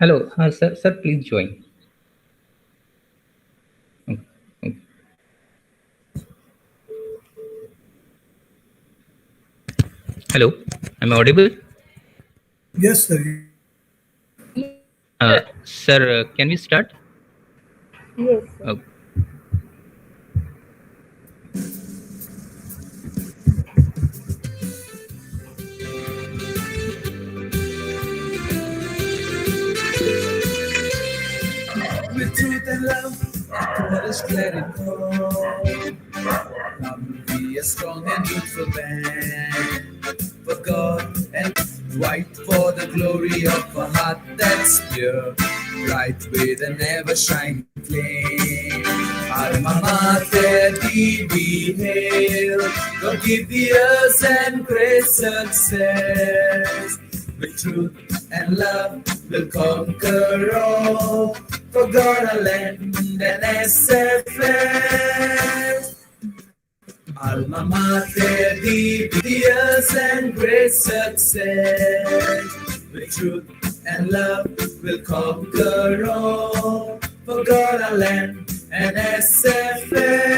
Hello, sir, please join. Mm, mm. Hello, am I audible? Yes, sir. Sir, can we start? Yes, sir. Uh, With truth and love, God is letting go. Come be a strong and youthful man for God and fight for the glory of a heart that's pure, bright with an ever shining flame. Alma Mater, be hail. God give the earth and great success. With truth and love, will conquer all. For God, a land and SFS. Alma Mater, the earth and great success. With truth and love, will conquer all. For God, a land and SFS.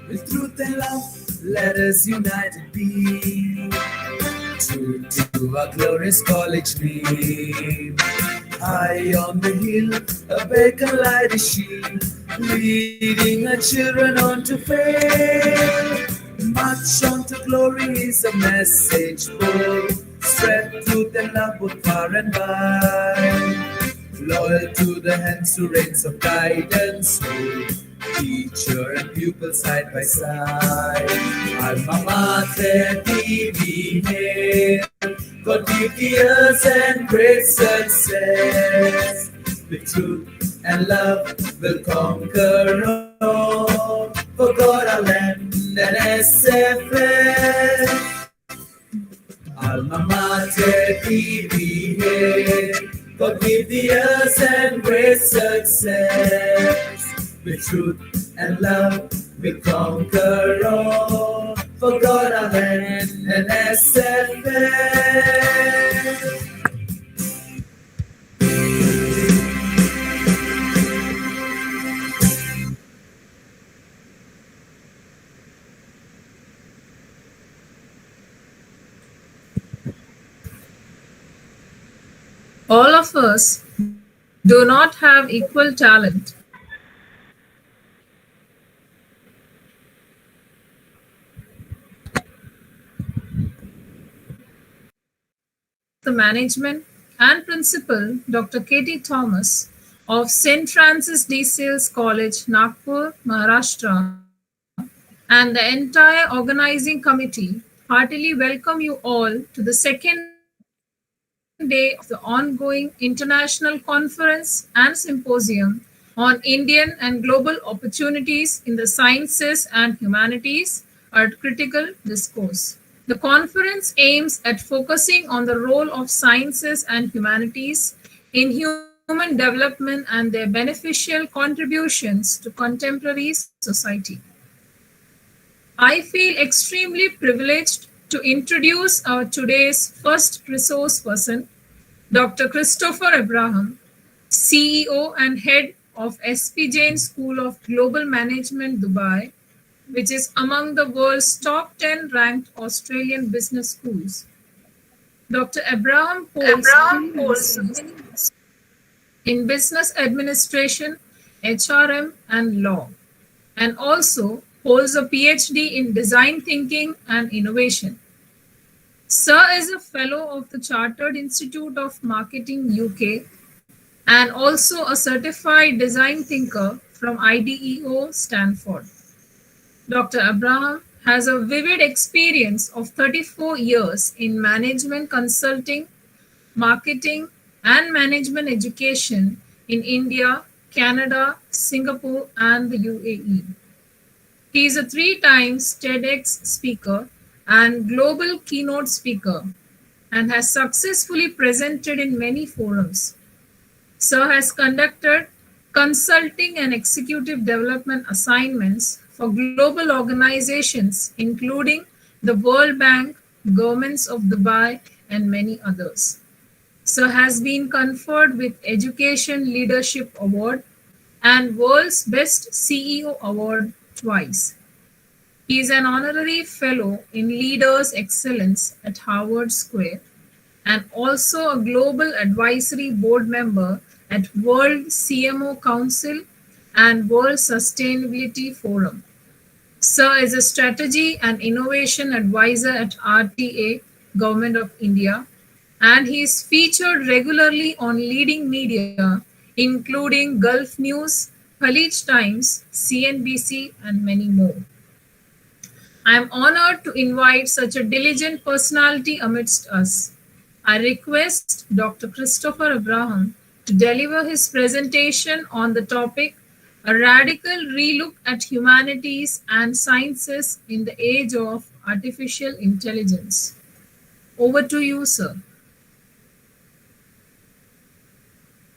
With truth and love, let us united be to our glorious college name. High on the hill, a beacon light is shield, leading our children on to fame. March on to glory is a message bold, spread truth and love both far and wide. Loyal to the hands who reigns of guidance, teacher and pupil side by side. Alma Mater, be hail. God give the earth and great success. With truth and love will conquer all. For God, our land and SFS. Alma Mater, be hail. God give the earth and great success. With truth and love, we conquer all. For God, our land and SFS. All of us do not have equal talent. The management and principal, Dr. Katie Thomas of St. Francis de Sales College, Nagpur, Maharashtra, and the entire organizing committee heartily welcome you all to the second day of the ongoing International Conference and Symposium on Indian and Global Opportunities in the Sciences and Humanities at Critical Discourse. The conference aims at focusing on the role of sciences and humanities in human development and their beneficial contributions to contemporary society. I feel extremely privileged to introduce our today's first resource person, Dr. Christopher Abhraham, CEO and head of SP Jain School of Global Management, Dubai, which is among the world's top 10 ranked Australian business schools. Dr. Abhraham holds in business administration, HRM, and law, and also holds a PhD in design thinking and innovation. Sir is a fellow of the Chartered Institute of Marketing UK and also a certified design thinker from IDEO Stanford. Dr. Abhraham has a vivid experience of 34 years in management consulting, marketing, and management education in India, Canada, Singapore, and the UAE. He is a 3 times TEDx speaker and global keynote speaker and has successfully presented in many forums. Sir has conducted consulting and executive development assignments for global organizations, including the World Bank, governments of Dubai, and many others. Sir has been conferred with Education Leadership Award and World's Best CEO Award twice. He is an honorary fellow in Leaders Excellence at Harvard Square and also a global advisory board member at World CMO Council and World Sustainability Forum. Sir is a strategy and innovation advisor at RTA, Government of India, and he is featured regularly on leading media, including Gulf News, Khaleej Times, CNBC, and many more. I am honored to invite such a diligent personality amidst us. I request Dr. Christopher Abhraham to deliver his presentation on the topic A Radical Relook at Humanities and Sciences in the Age of Artificial Intelligence. Over to you, sir.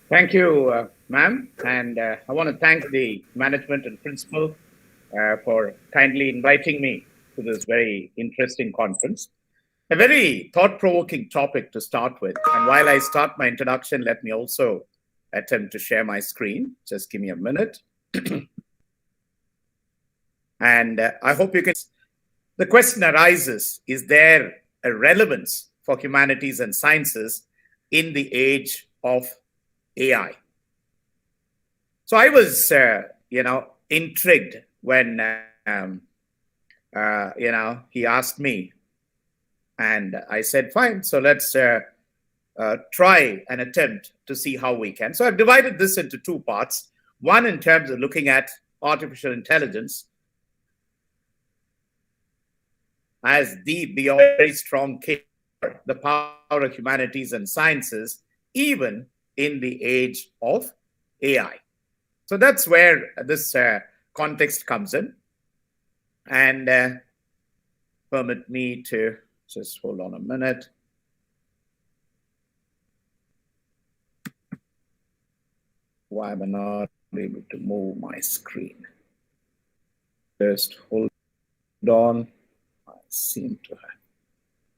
Thank you, ma'am. And I want to thank the management and principal for kindly inviting me to this very interesting conference. A very thought-provoking topic to start with. And while I start my introduction, let me also attempt to share my screen. Just give me a minute. And I hope you can. The question arises, is there a relevance for humanities and sciences in the age of AI? So I was, intrigued when, he asked me. And I said, fine, so let's try and attempt to see how we can. So I've divided this into two parts. One in terms of looking at artificial intelligence as the beyond very strong case for the power of humanities and sciences, even in the age of AI. So that's where this context comes in. And permit me to just hold on a minute. Why am I not able to move my screen? Just hold on. I seem to have.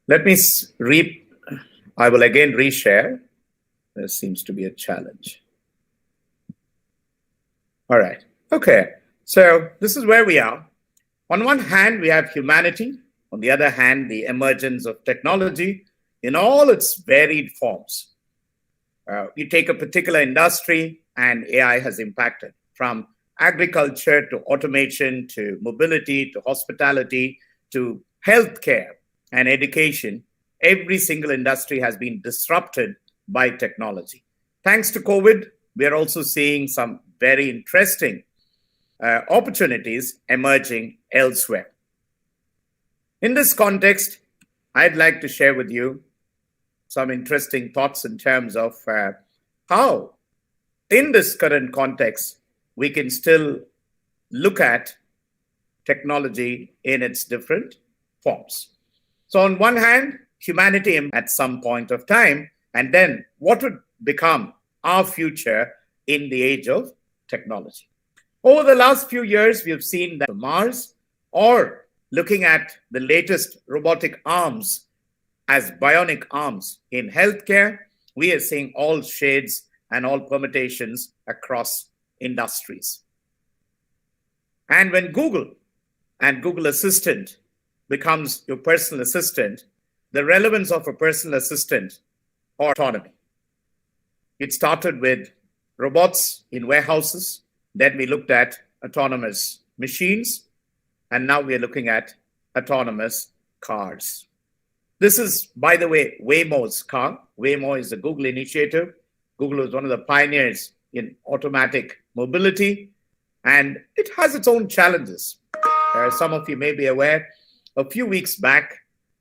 Let me I will again reshare. There seems to be a challenge. All right. Okay. So this is where we are. On one hand, we have humanity. On the other hand, the emergence of technology in all its varied forms. You take a particular industry and AI has impacted, from agriculture to automation to mobility to hospitality to healthcare and education. Every single industry has been disrupted by technology. Thanks to COVID, we are also seeing some very interesting opportunities emerging elsewhere. In this context, I'd like to share with you some interesting thoughts in terms of how, in this current context, we can still look at technology in its different forms. So on one hand, humanity at some point of time, and then what would become our future in the age of technology. Over the last few years, we have seen that Mars, or looking at the latest robotic arms as bionic arms in healthcare, we are seeing all shades and all permutations across industries. And when Google and Google Assistant becomes your personal assistant, the relevance of a personal assistant or autonomy. It started with robots in warehouses. Then we looked at autonomous machines. And now we are looking at autonomous cars. This is, by the way, Waymo's car. Waymo is a Google initiative. Google was one of the pioneers in automatic mobility, and it has its own challenges. Some of you may be aware, a few weeks back,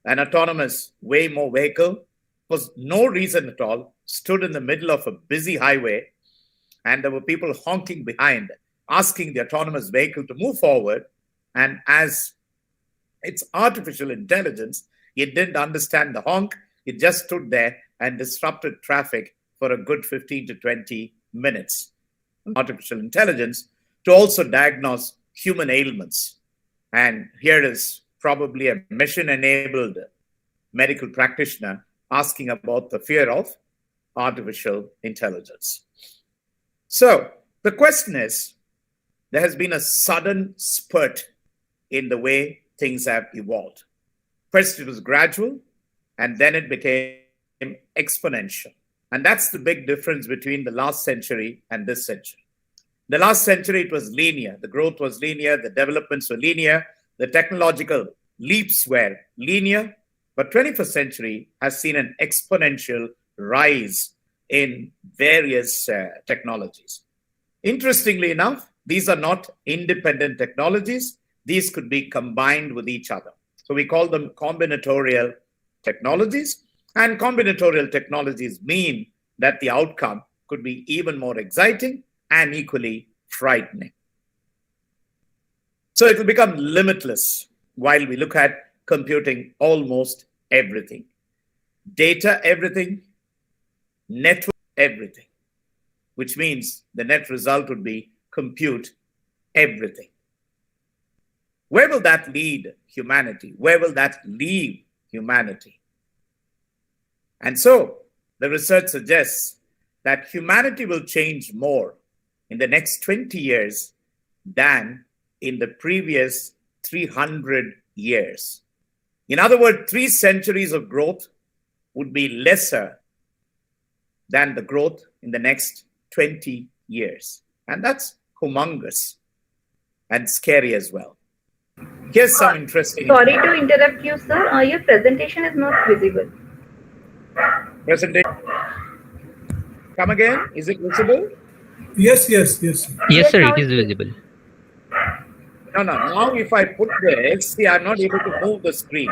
an autonomous Waymo vehicle, for no reason at all, stood in the middle of a busy highway, and there were people honking behind, asking the autonomous vehicle to move forward. And as it's artificial intelligence, it didn't understand the honk. It just stood there and disrupted traffic for a good 15 to 20 minutes. Artificial intelligence to also diagnose human ailments. And here is probably a machine-enabled medical practitioner asking about the fear of artificial intelligence. So the question is, there has been a sudden spurt in the way things have evolved. First, it was gradual, and then it became exponential. And that's the big difference between the last century and this century. The last century, it was linear. The growth was linear. The developments were linear. The technological leaps were linear. But 21st century has seen an exponential rise in various technologies. Interestingly enough, these are not independent technologies. These could be combined with each other. So we call them combinatorial technologies. And combinatorial technologies mean that the outcome could be even more exciting and equally frightening. So it will become limitless while we look at computing almost everything. Data, everything. Network, everything. Which means the net result would be compute everything. Where will that lead humanity? Where will that leave humanity? And so the research suggests that humanity will change more in the next 20 years than in the previous 300 years. In other words, 3 centuries of growth would be lesser than the growth in the next 20 years. And that's humongous and scary as well. Here's some interesting... Sorry to interrupt you, sir. Your presentation is not visible. Presentation. Come again? Is it visible? Yes. Yes, sir, it is visible. No. Now if I put this, see, I'm not able to move the screen.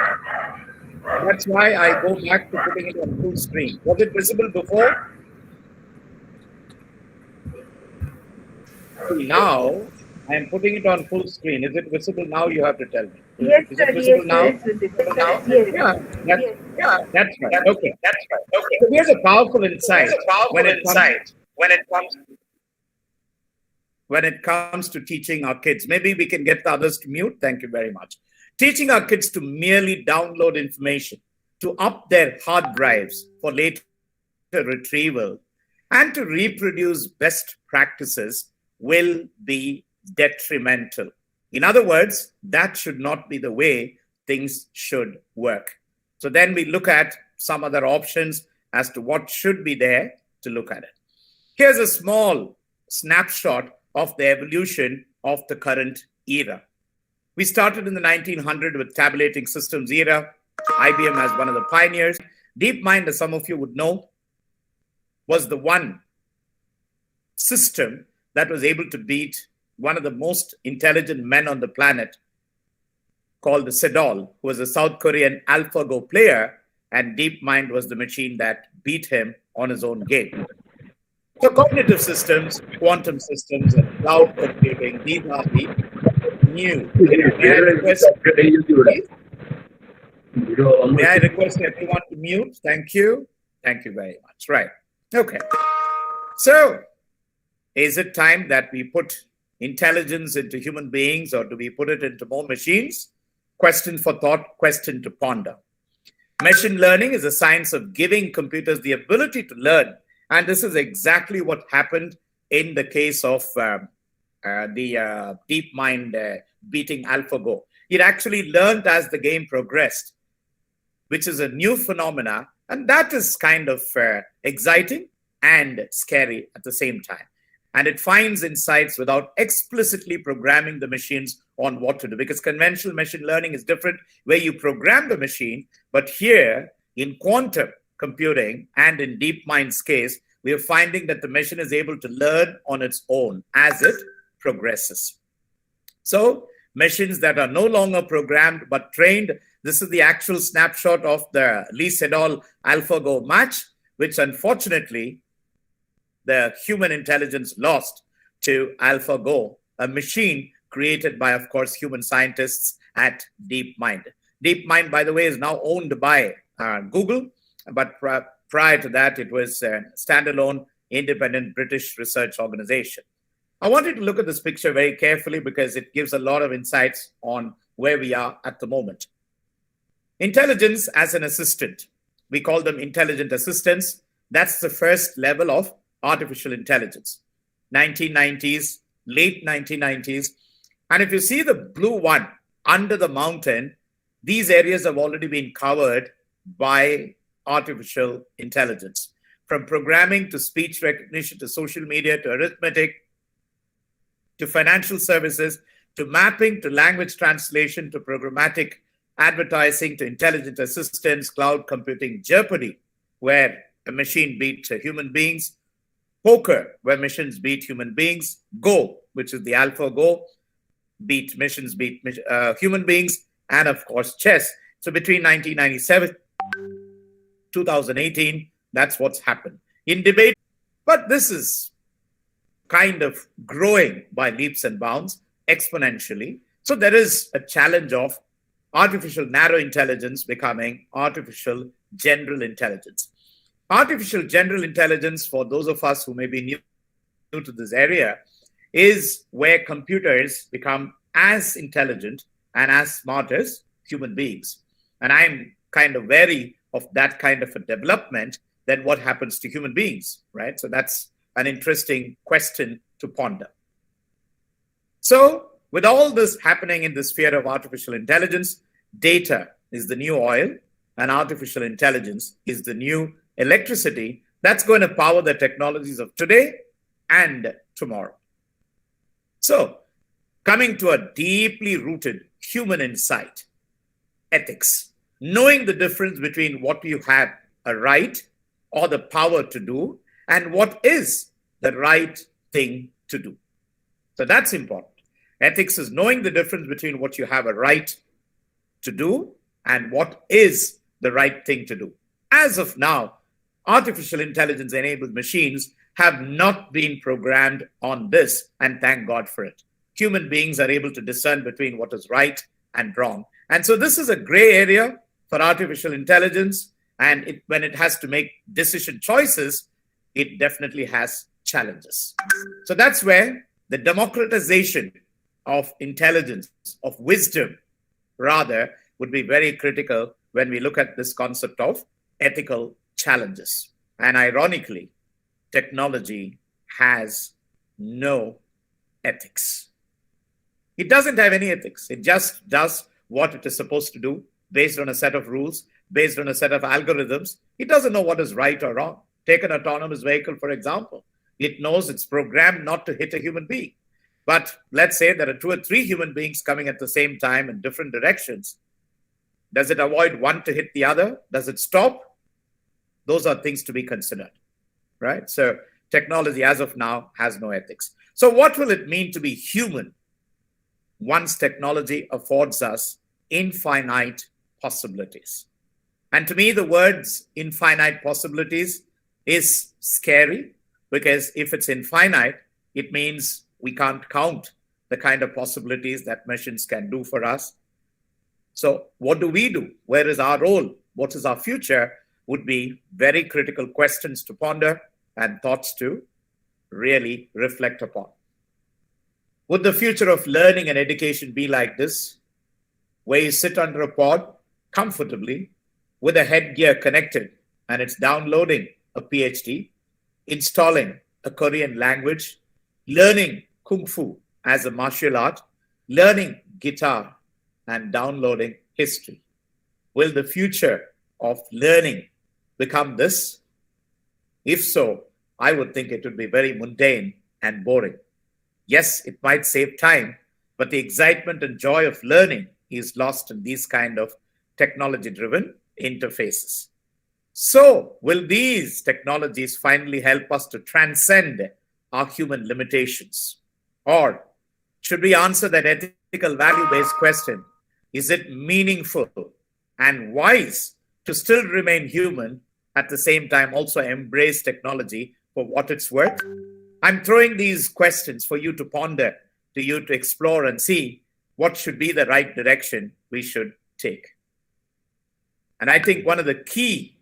That's why I go back to putting it on full screen. Was it visible before? See, now I am putting it on full screen. Is it visible now? You have to tell me. Yes, Is sir. it visible now? Yes, it's visible. Now? Yes. That's right. Okay. So here's a powerful insight when it comes to teaching our kids. Maybe we can get the others to mute. Thank you very much. Teaching our kids to merely download information, to up their hard drives for later retrieval, and to reproduce best practices will be detrimental. In other words, that should not be the way things should work. So then we look at some other options as to what should be there to look at it. Here's a small snapshot of the evolution of the current era. We started in the 1900s with tabulating systems era. IBM as one of the pioneers. DeepMind, as some of you would know, was the one system that was able to beat one of the most intelligent men on the planet called the Sedol, who was a South Korean AlphaGo player, and DeepMind was the machine that beat him on his own game. So cognitive systems, quantum systems, and cloud computing, these are the new. May I request everyone to mute? Thank you. Thank you very much. Right. Okay. So, is it time that we put intelligence into human beings, or do we put it into more machines? Question for thought, question to ponder. Machine learning is a science of giving computers the ability to learn. And this is exactly what happened in the case of the DeepMind beating AlphaGo. It actually learned as the game progressed, which is a new phenomena. And that is kind of exciting and scary at the same time. And it finds insights without explicitly programming the machines on what to do. Because conventional machine learning is different, where you program the machine. But here, in quantum computing and in DeepMind's case, we are finding that the machine is able to learn on its own as it progresses. So machines that are no longer programmed but trained. This is the actual snapshot of the Lee Sedol AlphaGo match, which unfortunately the human intelligence lost to AlphaGo, a machine created by, of course, human scientists at DeepMind. DeepMind, by the way, is now owned by Google, but prior to that, it was a standalone, independent British research organization. I wanted to look at this picture very carefully because it gives a lot of insights on where we are at the moment. Intelligence as an assistant. We call them intelligent assistants. That's the first level of artificial intelligence. 1990s, late 1990s. And if you see the blue one under the mountain, these areas have already been covered by artificial intelligence. From programming to speech recognition to social media to arithmetic to financial services to mapping to language translation to programmatic advertising to intelligent assistants, cloud computing, Jeopardy, where a machine beats human beings, poker, where machines beat human beings, Go, which is the AlphaGo, machines beat human beings, and of course, chess. So between 1997, 2018, that's what's happened. In debate, but this is kind of growing by leaps and bounds exponentially. So there is a challenge of artificial narrow intelligence becoming artificial general intelligence. Artificial general intelligence, for those of us who may be new to this area, is where computers become as intelligent and as smart as human beings. And I'm kind of wary of that kind of a development, then what happens to human beings, right? So that's an interesting question to ponder. So with all this happening in the sphere of artificial intelligence, data is the new oil and artificial intelligence is the new electricity that's going to power the technologies of today and tomorrow. So coming to a deeply rooted human insight, ethics, knowing the difference between what you have a right or the power to do and what is the right thing to do. So that's important. Ethics is knowing the difference between what you have a right to do and what is the right thing to do. As of now, artificial intelligence enabled machines have not been programmed on this, and thank God for it. Human beings are able to discern between what is right and wrong. And so this is a gray area for artificial intelligence, and when it has to make decision choices, it definitely has challenges. So that's where the democratization of intelligence, of wisdom, rather, would be very critical when we look at this concept of ethical challenges. And ironically, technology has no ethics. It doesn't have any ethics. It just does what it is supposed to do based on a set of rules, based on a set of algorithms. It doesn't know what is right or wrong. Take an autonomous vehicle, for example. It knows it's programmed not to hit a human being. But let's say there are 2 or 3 human beings coming at the same time in different directions. Does it avoid one to hit the other? Does it stop? Those are things to be considered, right? So technology as of now has no ethics. So what will it mean to be human once technology affords us infinite possibilities? And to me, the words infinite possibilities is scary, because if it's infinite, it means we can't count the kind of possibilities that machines can do for us. So what do we do? Where is our role? What is our future? Would be very critical questions to ponder and thoughts to really reflect upon. Would the future of learning and education be like this, where you sit under a pod comfortably with a headgear connected and it's downloading a PhD, installing a Korean language, learning Kung Fu as a martial art, learning guitar, and downloading history? Will the future of learning become this? If so, I would think it would be very mundane and boring. Yes, it might save time, but the excitement and joy of learning is lost in these kind of technology-driven interfaces. So, will these technologies finally help us to transcend our human limitations? Or should we answer that ethical value-based question? Is it meaningful and wise to still remain human, at the same time also embrace technology for what it's worth? I'm throwing these questions for you to ponder to you to explore and see what should be the right direction we should take. And I think one of the key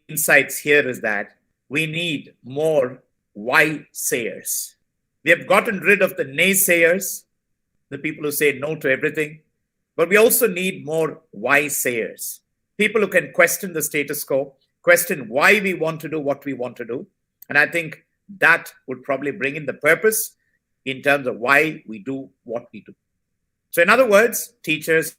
insights here is that we need more why sayers. We have gotten rid of the naysayers, the people who say no to everything, but we also need more why sayers, people who can question the status quo, question why we want to do what we want to do. And I think that would probably bring in the purpose in terms of why we do what we do. So in other words, teachers,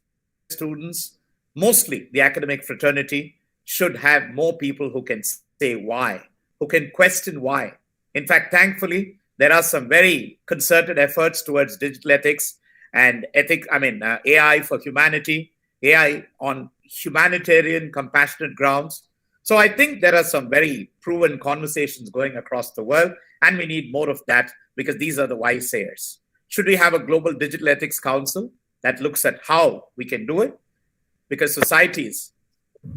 students, mostly the academic fraternity should have more people who can say why, who can question why. In fact, thankfully, there are some very concerted efforts towards digital ethics and AI for humanity, AI on humanitarian, compassionate grounds. So I think there are some very proven conversations going across the world, and we need more of that because these are the why sayers. Should we have a global digital ethics council that looks at how we can do it? Because societies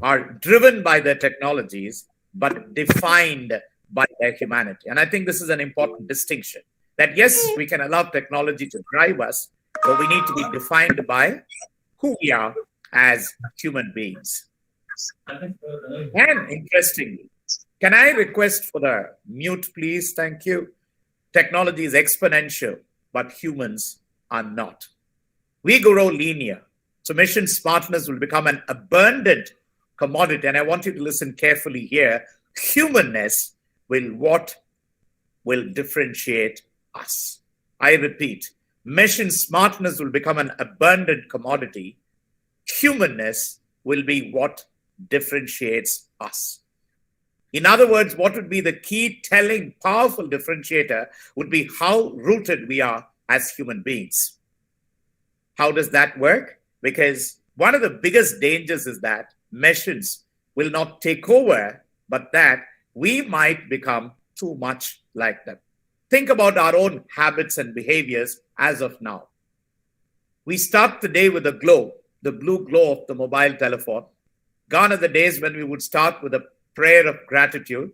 are driven by their technologies, but defined by their humanity. And I think this is an important distinction that yes, we can allow technology to drive us, but we need to be defined by who we are as human beings. And interestingly, can I request for the mute, please? Thank you. Technology is exponential, but humans are not. We grow linear. So mission smartness will become an abundant commodity. And I want you to listen carefully here. Humanness will differentiate us. I repeat, mission smartness will become an abundant commodity. Humanness will be what differentiates us. In other words, what would be the key telling, powerful differentiator would be how rooted we are as human beings. How does that work? Because one of the biggest dangers is that machines will not take over, but that we might become too much like them. Think about our own habits and behaviors as of now. We start the day with a glow, the blue glow of the mobile telephone. Gone are the days when we would start with a prayer of gratitude.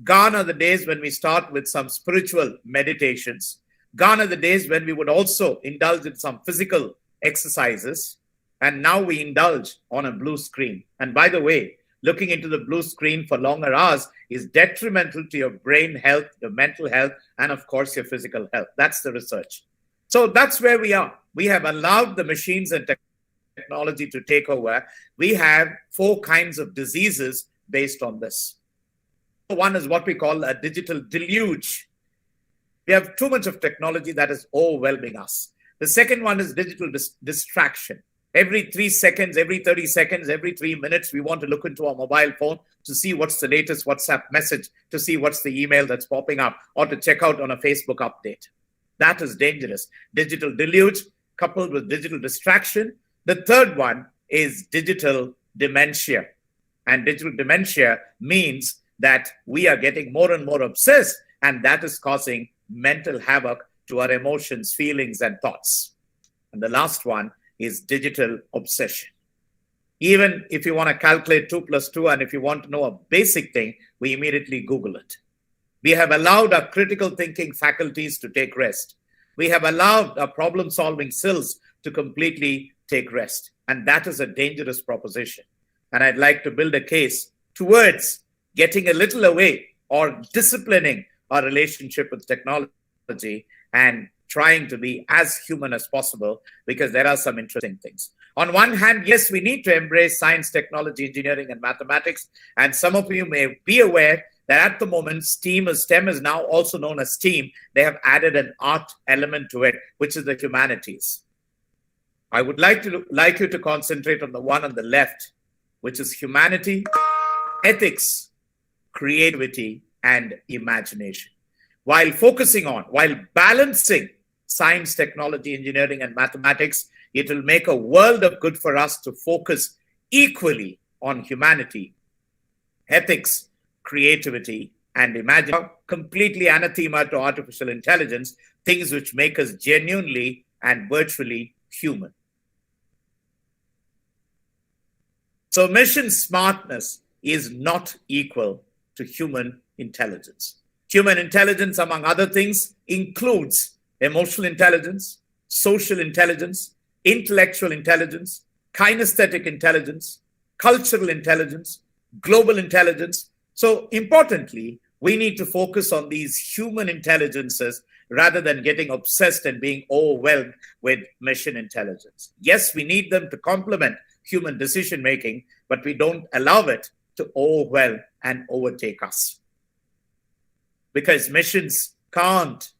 Gone are the days when we start with some spiritual meditations. Gone are the days when we would also indulge in some physical exercises. And now we indulge on a blue screen. And by the way, looking into the blue screen for longer hours is detrimental to your brain health, your mental health, and of course, your physical health. That's the research. So that's where we are. We have allowed the machines and technology to take over. We have 4 kinds of diseases based on this. One is what we call a digital deluge. We have too much of technology that is overwhelming us. The second one is digital distraction. Every 3 seconds, every 30 seconds, every 3 minutes, we want to look into our mobile phone to see what's the latest WhatsApp message, to see what's the email that's popping up, or to check out on a Facebook update. That is dangerous. Digital deluge coupled with digital distraction. The third one is digital dementia. And digital dementia means that we are getting more and more obsessed, and that is causing mental havoc to our emotions, feelings, and thoughts. And the last one is digital obsession. Even if you want to calculate 2 plus 2, and if you want to know a basic thing, we immediately Google it. We have allowed our critical thinking faculties to take rest. We have allowed our problem-solving skills to completely take rest. And that is a dangerous proposition. And I'd like to build a case towards getting a little away or disciplining our relationship with technology and trying to be as human as possible, because there are some interesting things. On one hand, yes, we need to embrace science, technology, engineering, and mathematics. And some of you may be aware that at the moment, STEM is now also known as STEAM. They have added an art element to it, which is the humanities. I would like you to concentrate on the one on the left, which is humanity, ethics, creativity, and imagination. While balancing science, technology, engineering, and mathematics, it will make a world of good for us to focus equally on humanity, ethics, creativity, and imagination. Completely anathema to artificial intelligence, things which make us genuinely and virtually human. So mission smartness is not equal to human intelligence. Human intelligence, among other things, includes emotional intelligence, social intelligence, intellectual intelligence, kinesthetic intelligence, cultural intelligence, global intelligence. So importantly, we need to focus on these human intelligences rather than getting obsessed and being overwhelmed with machine intelligence. Yes, we need them to complement human decision making, but we don't allow it to overwhelm and overtake us. Because machines don't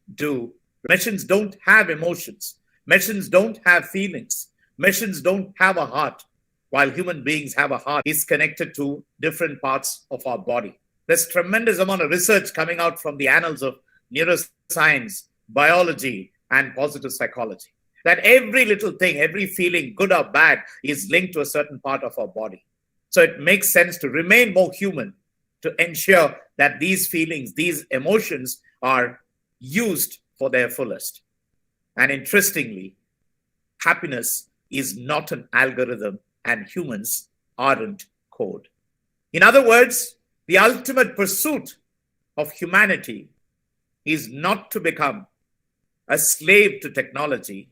have emotions. Machines don't have feelings. Machines don't have a heart. While human beings have a heart, is connected to different parts of our body. There's tremendous amount of research coming out from the annals of neuroscience, biology, and positive psychology. That every little thing, every feeling, good or bad, is linked to a certain part of our body. So it makes sense to remain more human, to ensure that these feelings, these emotions are used for their fullest. And interestingly, happiness is not an algorithm and humans aren't code. In other words, the ultimate pursuit of humanity is not to become a slave to technology,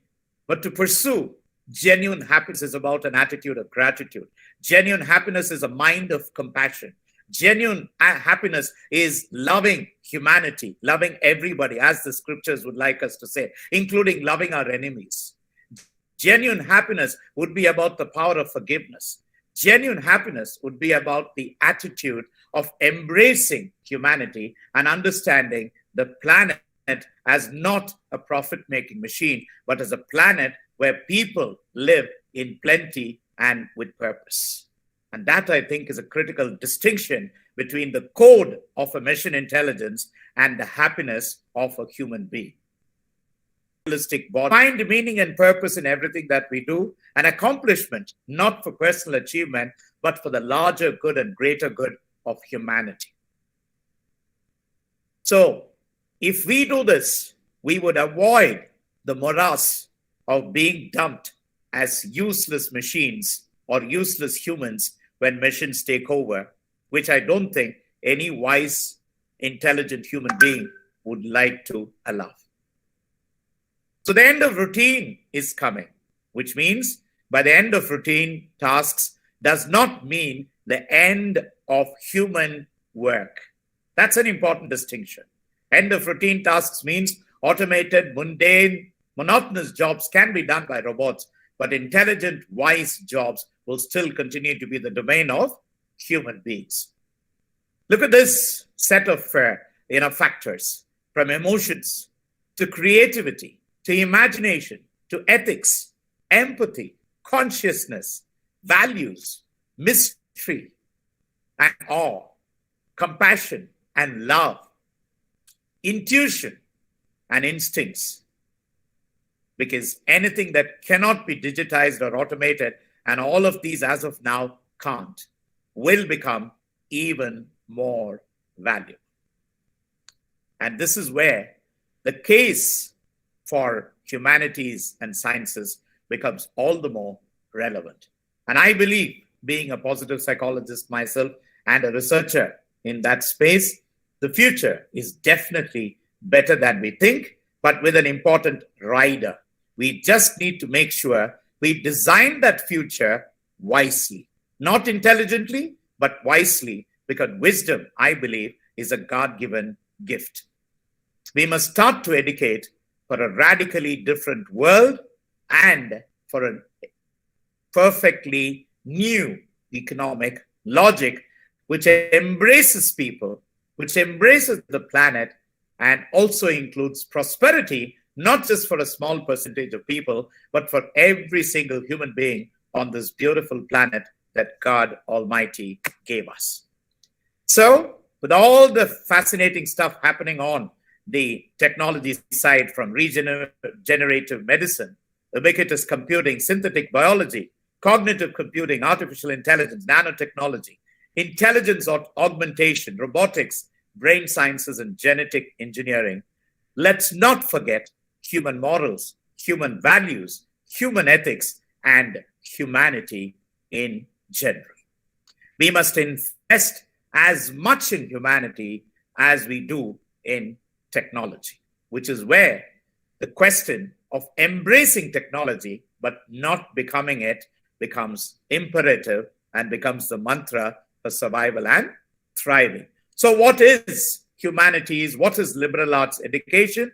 but to pursue genuine happiness is about an attitude of gratitude. Genuine happiness is a mind of compassion. Genuine happiness is loving humanity, loving everybody, as the scriptures would like us to say, including loving our enemies. Genuine happiness would be about the power of forgiveness. Genuine happiness would be about the attitude of embracing humanity and understanding the planet as not a profit-making machine, but as a planet where people live in plenty and with purpose. And that, I think, is a critical distinction between the code of a machine intelligence and the happiness of a human being. Find meaning and purpose in everything that we do, an accomplishment not for personal achievement, but for the larger good and greater good of humanity. So, if we do this, we would avoid the morass of being dumped as useless machines or useless humans when machines take over, which I don't think any wise, intelligent human being would like to allow. So the end of routine is coming, which means by the end of routine tasks does not mean the end of human work. That's an important distinction. End of routine tasks means automated, mundane, monotonous jobs can be done by robots, but intelligent, wise jobs will still continue to be the domain of human beings. Look at this set of factors, from emotions to creativity, to imagination, to ethics, empathy, consciousness, values, mystery, and awe, compassion and love, intuition and instincts. Because anything that cannot be digitized or automated, and all of these as of now can't, will become even more valuable. And this is where the case for humanities and sciences becomes all the more relevant. And I believe, being a positive psychologist myself and a researcher in that space, the future is definitely better than we think, but with an important rider. We just need to make sure we design that future wisely, not intelligently, but wisely, because wisdom, I believe, is a God-given gift. We must start to educate for a radically different world and for a perfectly new economic logic which embraces people, which embraces the planet, and also includes prosperity, not just for a small percentage of people, but for every single human being on this beautiful planet that God Almighty gave us. So, with all the fascinating stuff happening on the technology side, from regenerative medicine, ubiquitous computing, synthetic biology, cognitive computing, artificial intelligence, nanotechnology, intelligence augmentation, robotics, brain sciences, and genetic engineering, let's not forget human morals, human values, human ethics, and humanity in general. We must invest as much in humanity as we do in technology, which is where the question of embracing technology but not becoming it becomes imperative and becomes the mantra for survival and thriving. So, what is humanities? What is liberal arts education?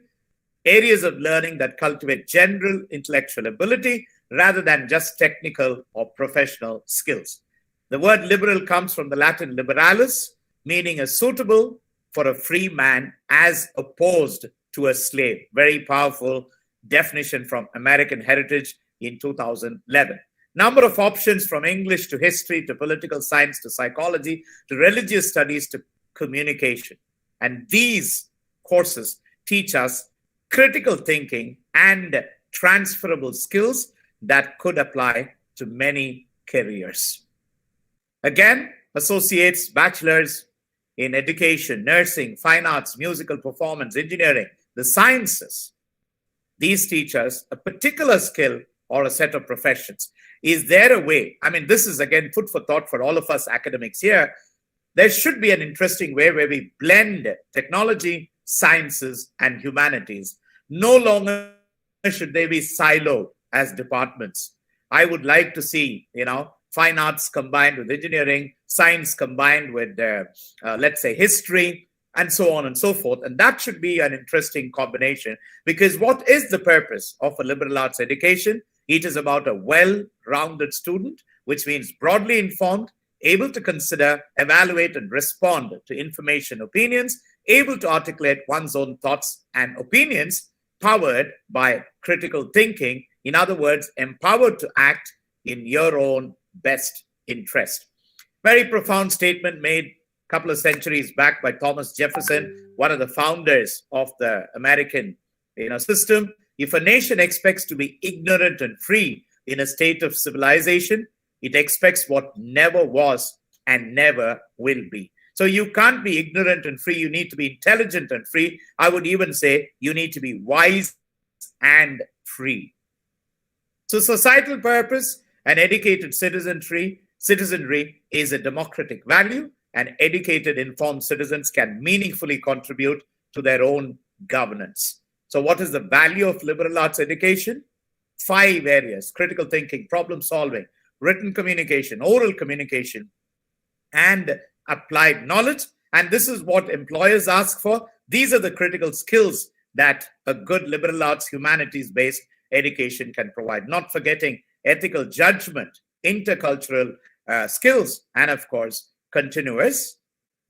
Areas of learning that cultivate general intellectual ability rather than just technical or professional skills. The word liberal comes from the Latin liberalis, meaning a suitable for a free man as opposed to a slave. Very powerful definition from American Heritage in 2011. Number of options from English to history to political science to psychology to religious studies to communication. And these courses teach us critical thinking and transferable skills that could apply to many careers. Again, associates, bachelors in education, nursing, fine arts, musical performance, engineering, the sciences. These teach us a particular skill or a set of professions. Is there a way? I mean, this is again food for thought for all of us academics here. There should be an interesting way where we blend technology, sciences, and humanities. No longer should they be siloed as departments. I would like to see, fine arts combined with engineering, science combined with, let's say, history, and so on and so forth. And that should be an interesting combination, because what is the purpose of a liberal arts education? It is about a well-rounded student, which means broadly informed, able to consider, evaluate, and respond to information, opinions, able to articulate one's own thoughts and opinions, powered by critical thinking. In other words, empowered to act in your own best interest. Very profound statement made a couple of centuries back by Thomas Jefferson, one of the founders of the American system. If a nation expects to be ignorant and free in a state of civilization, it expects what never was and never will be. So you can't be ignorant and free. You need to be intelligent and free. I would even say you need to be wise and free. So societal purpose and educated citizenry is a democratic value, and educated, informed citizens can meaningfully contribute to their own governance. So what is the value of liberal arts education? 5 areas: critical thinking, problem solving, written communication, oral communication, and applied knowledge. And this is what employers ask for. These are the critical skills that a good liberal arts humanities-based education can provide. Not forgetting ethical judgment, intercultural skills, and of course, continuous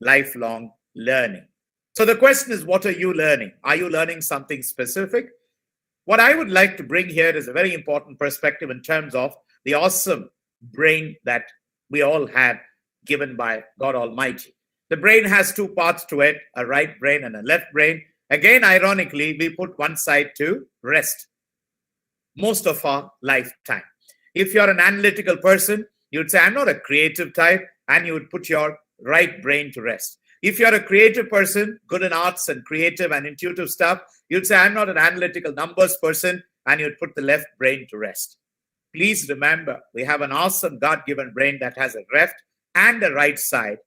lifelong learning. So the question is, what are you learning? Are you learning something specific? What I would like to bring here is a very important perspective in terms of the awesome brain that we all have given by God Almighty. The brain has 2 parts to it, a right brain and a left brain. Again, ironically, we put one side to rest most of our lifetime. If you're an analytical person, you'd say, I'm not a creative type, and you would put your right brain to rest. If you're a creative person, good in arts and creative and intuitive stuff, you'd say, I'm not an analytical numbers person, and you'd put the left brain to rest. Please remember, we have an awesome God-given brain that has a left and a right side.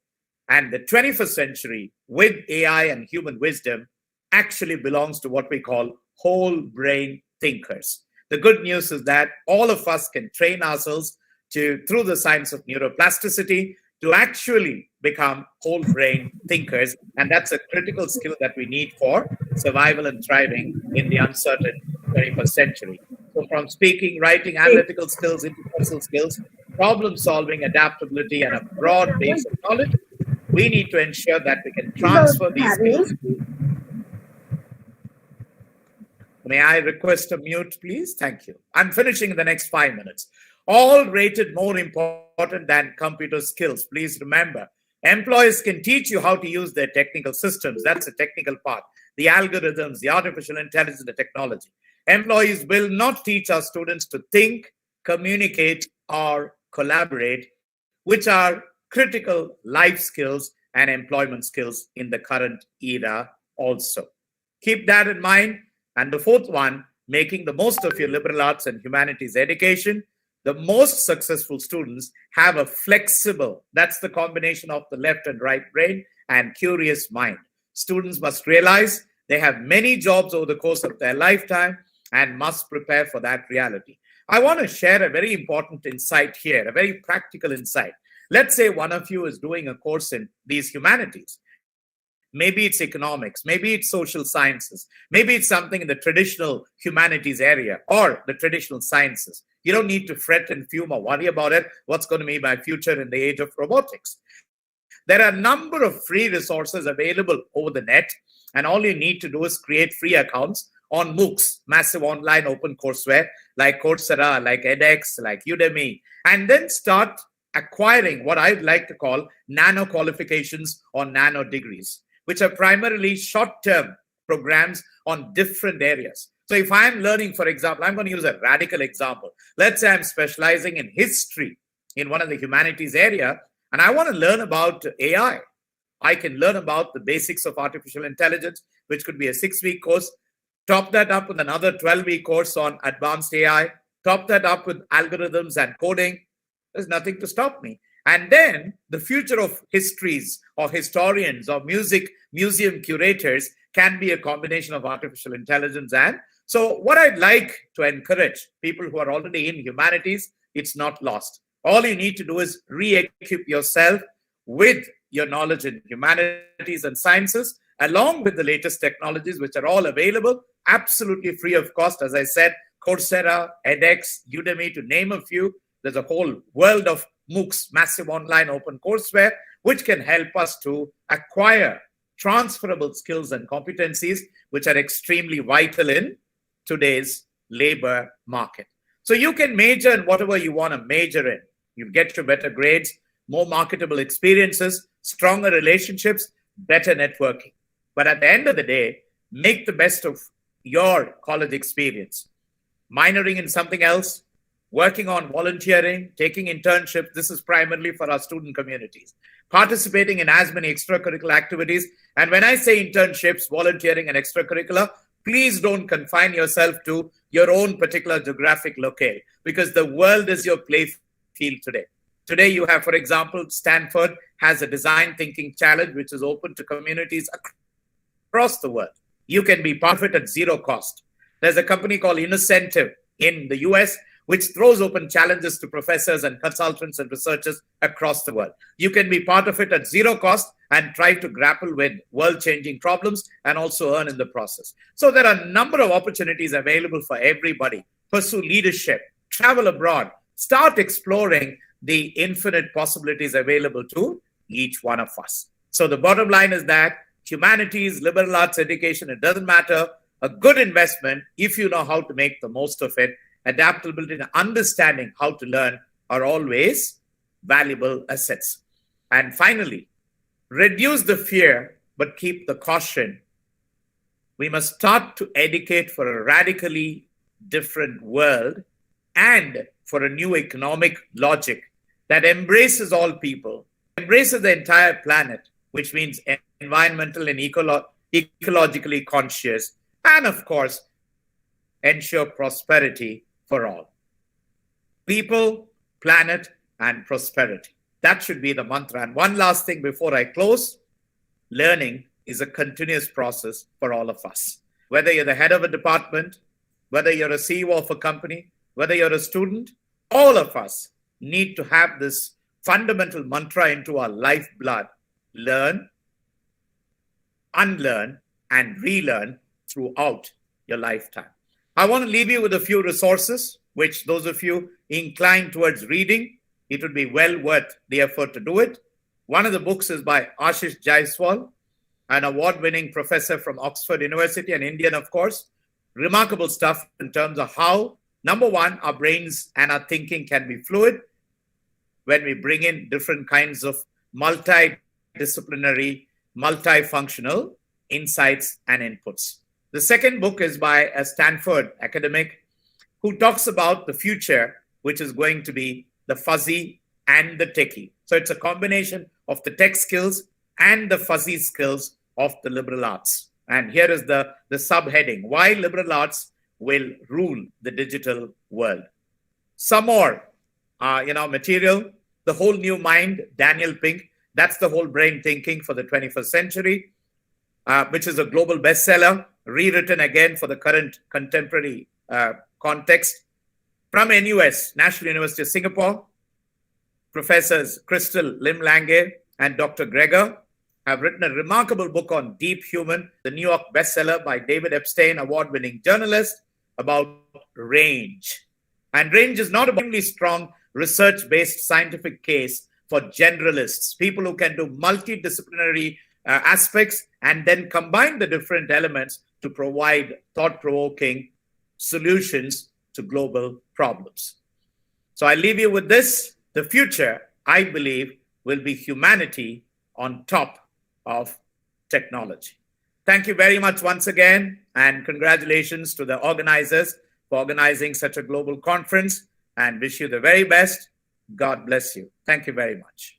And the 21st century, with AI and human wisdom, actually belongs to what we call whole brain thinkers. The good news is that all of us can train ourselves through the science of neuroplasticity, to actually become whole brain thinkers. And that's a critical skill that we need for survival and thriving in the uncertain 21st century. So from speaking, writing, analytical skills, interpersonal skills, problem solving, adaptability, and a broad base of knowledge, we need to ensure that we can transfer these skills. May I request a mute, please? Thank you. I'm finishing in the next 5 minutes. All rated more important than computer skills. Please remember, employers can teach you how to use their technical systems. That's the technical part. The algorithms, the artificial intelligence, the technology. Employees will not teach our students to think, communicate, or collaborate, which are critical life skills and employment skills in the current era also. Keep that in mind. And the 4th one, making the most of your liberal arts and humanities education. The most successful students have a flexible, that's the combination of the left and right brain, and curious mind. Students must realize They have many jobs over the course of their lifetime and must prepare for that reality. I want to share a very important insight here, a very practical insight. Let's say one of you is doing a course in these humanities. Maybe it's economics, maybe it's social sciences, maybe it's something in the traditional humanities area or the traditional sciences. You don't need to fret and fume or worry about it. What's going to be my future in the age of robotics? There are a number of free resources available over the net, and all you need to do is create free accounts on MOOCs, massive online open courseware like Coursera, like edX, like Udemy, and then start acquiring what I'd like to call nano qualifications or nano degrees, which are primarily short-term programs on different areas. So if I'm learning, for example, I'm going to use a radical example. Let's say I'm specializing in history in one of the humanities area, and I want to learn about AI. I can learn about the basics of artificial intelligence, which could be a 6-week course, top that up with another 12-week course on advanced AI, top that up with algorithms and coding. There's nothing to stop me. And then the future of histories or historians or museum curators can be a combination of artificial intelligence. And so what I'd like to encourage people who are already in humanities, it's not lost. All you need to do is re-equip yourself with your knowledge in humanities and sciences, along with the latest technologies, which are all available, absolutely free of cost. As I said, Coursera, edX, Udemy, to name a few. There's a whole world of MOOCs, massive online open courseware, which can help us to acquire transferable skills and competencies, which are extremely vital in today's labor market. So you can major in whatever you want to major in. You get your better grades, more marketable experiences, stronger relationships, better networking. But at the end of the day, make the best of your college experience. Minoring in something else, working on volunteering, taking internships. This is primarily for our student communities. Participating in as many extracurricular activities. And when I say internships, volunteering, and extracurricular, please don't confine yourself to your own particular geographic locale, because the world is your play field today. Today you have, for example, Stanford has a design thinking challenge, which is open to communities across the world. You can be part of it at zero cost. There's a company called Innocentive in the US, which throws open challenges to professors and consultants and researchers across the world. You can be part of it at zero cost and try to grapple with world-changing problems and also earn in the process. So there are a number of opportunities available for everybody. Pursue leadership, travel abroad, start exploring the infinite possibilities available to each one of us. So the bottom line is that humanities, liberal arts education, it doesn't matter, a good investment if you know how to make the most of it. Adaptability and understanding how to learn are always valuable assets. And finally, reduce the fear, but keep the caution. We must start to educate for a radically different world and for a new economic logic that embraces all people, embraces the entire planet, which means environmental and ecologically conscious, and of course, ensure prosperity for all. People, planet, and prosperity. That should be the mantra. And one last thing before I close, learning is a continuous process for all of us. Whether you're the head of a department, whether you're a CEO of a company, whether you're a student, all of us need to have this fundamental mantra into our lifeblood. Learn, unlearn, and relearn throughout your lifetime. I want to leave you with a few resources, which those of you inclined towards reading, it would be well worth the effort to do it. One of the books is by Ashish Jaiswal, an award-winning professor from Oxford University, an Indian, of course. Remarkable stuff in terms of how, number one, our brains and our thinking can be fluid when we bring in different kinds of multidisciplinary, multifunctional insights and inputs. The second book is by a Stanford academic who talks about the future, which is going to be the fuzzy and the techie. So it's a combination of the tech skills and the fuzzy skills of the liberal arts. And here is the subheading: why liberal arts will rule the digital world. Some more, material. The Whole New Mind, Daniel Pink. That's the whole brain thinking for the 21st century. which is a global bestseller, rewritten again for the current contemporary context. From NUS, National University of Singapore, Professors Crystal Lim Lange and Dr. Gregor have written a remarkable book on Deep Human, the New York bestseller by David Epstein, award-winning journalist, about range. And range is not a only strong research-based scientific case for generalists, people who can do multidisciplinary aspects and then combine the different elements to provide thought-provoking solutions to global problems. So I leave you with this. The future, I believe, will be humanity on top of technology. Thank you very much once again, and congratulations to the organizers for organizing such a global conference, and wish you the very best. God bless you. Thank you very much.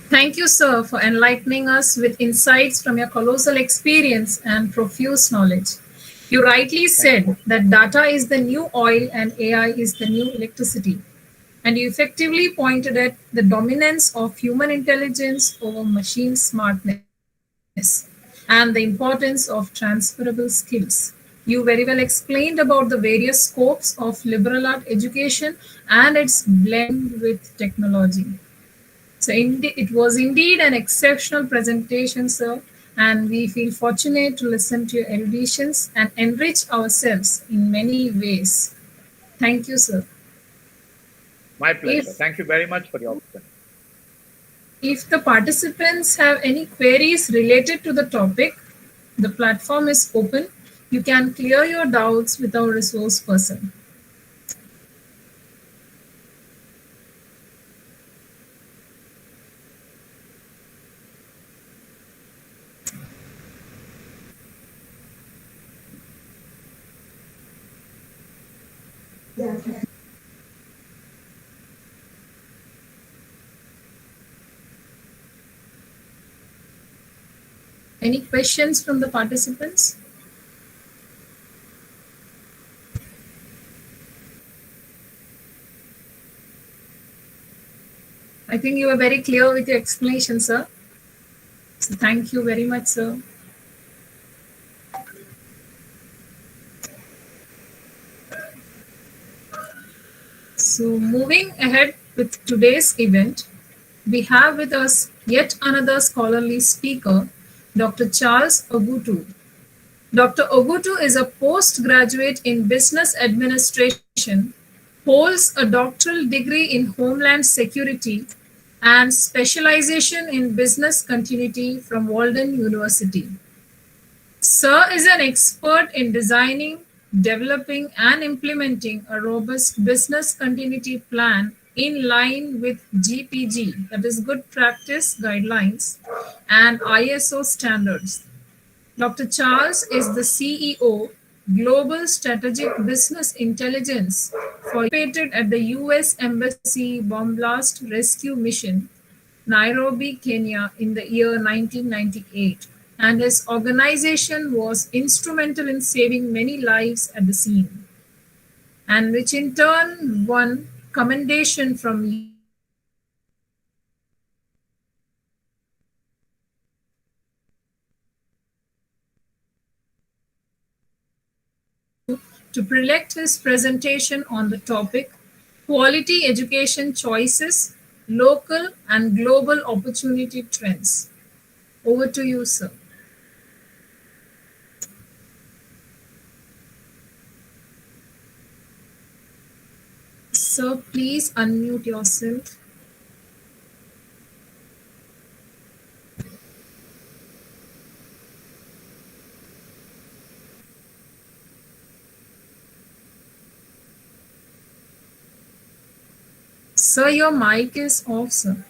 Thank you, sir, for enlightening us with insights from your colossal experience and profuse knowledge. You rightly said that data is the new oil and AI is the new electricity. And you effectively pointed at the dominance of human intelligence over machine smartness and the importance of transferable skills. You very well explained about the various scopes of liberal art education and its blend with technology. So it was indeed an exceptional presentation, sir, and we feel fortunate to listen to your eruditions and enrich ourselves in many ways. Thank you, sir. My pleasure. Thank you very much for your opportunity. If the participants have any queries related to the topic, the platform is open. You can clear your doubts with our resource person. Any questions from the participants? I think you were very clear with your explanation, sir. So thank you very much, sir. So moving ahead with today's event, we have with us yet another scholarly speaker, Dr. Charles Ogutu. Dr. Ogutu is a postgraduate in business administration, holds a doctoral degree in homeland security and specialization in business continuity from Walden University. Sir is an expert in designing, developing, and implementing a robust business continuity plan in line with GPG, that is Good Practice Guidelines, and ISO standards. Dr. Charles is the CEO, Global Strategic Business Intelligence, participated at the US Embassy Bomb Blast Rescue Mission, Nairobi, Kenya, in the year 1998, and his organization was instrumental in saving many lives at the scene, and which in turn won commendation from to prelect his presentation on the topic Quality Education Choices, Local and Global Opportunity Trends. Over to you, sir. Sir, please unmute yourself. Sir, your mic is off, sir.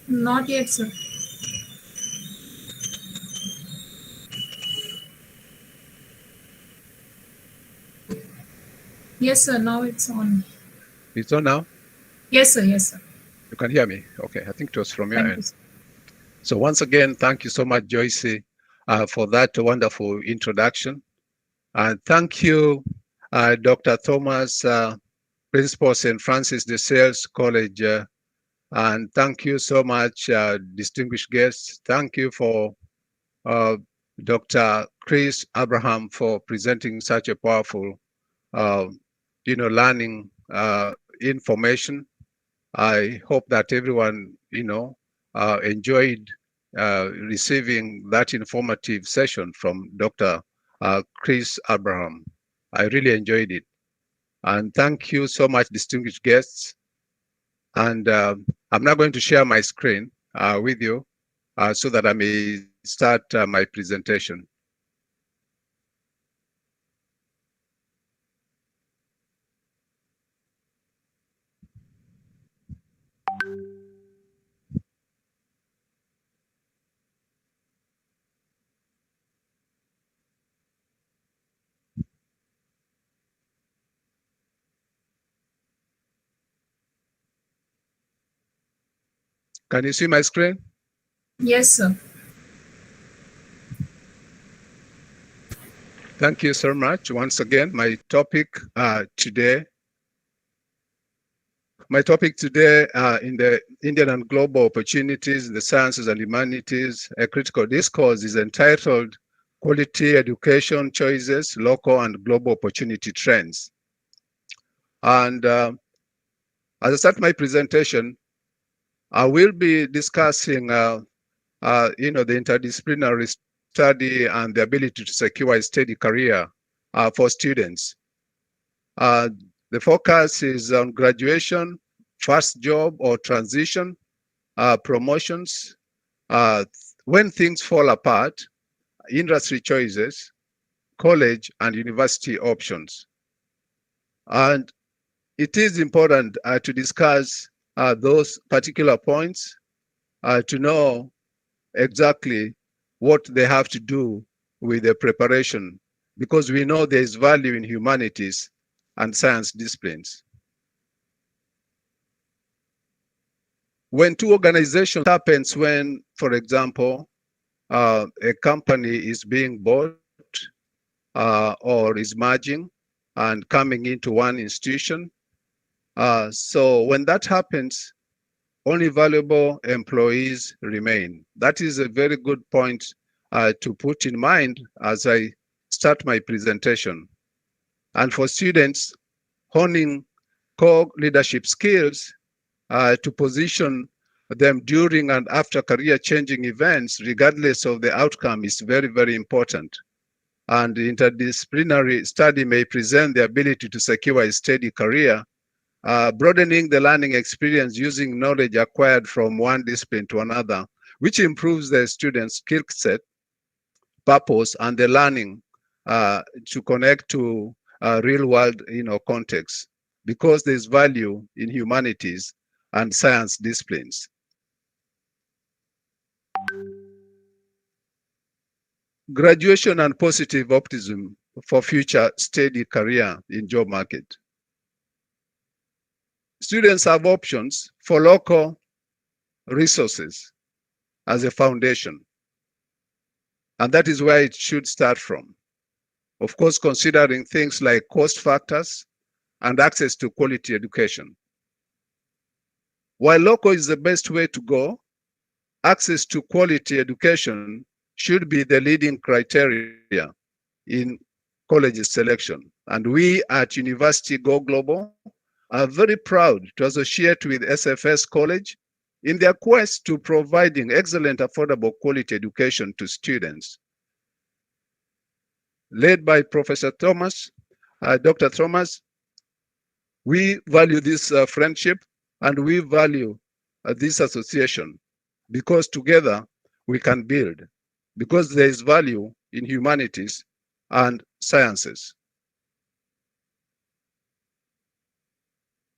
Not yet, sir. Yes, sir. Now it's on. It's on now? Yes, sir. Yes, sir. You can hear me? Okay, I think it was from your Thank end. you, sir. So once again, thank you so much, Joyce, for that wonderful introduction. And thank you, Dr. Thomas, Principal St. Francis de Sales College. And thank you so much, distinguished guests. Thank you for Dr. Chris Abhraham for presenting such a powerful, uh, learning information. I hope that everyone, enjoyed receiving that informative session from Dr. Chris Abraham. I really enjoyed it. And thank you so much, distinguished guests. And I'm now going to share my screen with you so that I may start my presentation. Can you see my screen? Yes, sir. Thank you so much. Once again, my topic today in the Indian and global opportunities, the sciences and humanities, a critical discourse is entitled Quality Education Choices, Local and Global Opportunity Trends. And as I start my presentation, I will be discussing the interdisciplinary study and the ability to secure a steady career for students. The focus is on graduation, first job or transition, promotions, when things fall apart, industry choices, college and university options. And it is important to discuss those particular points to know exactly what they have to do with the preparation, because we know there is value in humanities and science disciplines. When two organizations happens when, for example, a company is being bought or is merging and coming into one institution. So when that happens, only valuable employees remain. That is a very good point to put in mind as I start my presentation. And for students, honing core leadership skills to position them during and after career changing events, regardless of the outcome, is very, very important. And interdisciplinary study may present the ability to secure a steady career, broadening the learning experience using knowledge acquired from one discipline to another, which improves the student's skill set, purpose, and the learning to connect to real world context, because there's value in humanities and science disciplines. Graduation and positive optimism for future steady career in job market. Students have options for local resources as a foundation, and that is where it should start from. Of course, considering things like cost factors and access to quality education. While local is the best way to go, access to quality education should be the leading criteria in college selection. And we at University Go Global are very proud to associate with SFS College in their quest to providing excellent, affordable quality education to students. Led by Professor Thomas, Dr. Thomas, we value this friendship and we value this association, because together we can build, because there is value in humanities and sciences.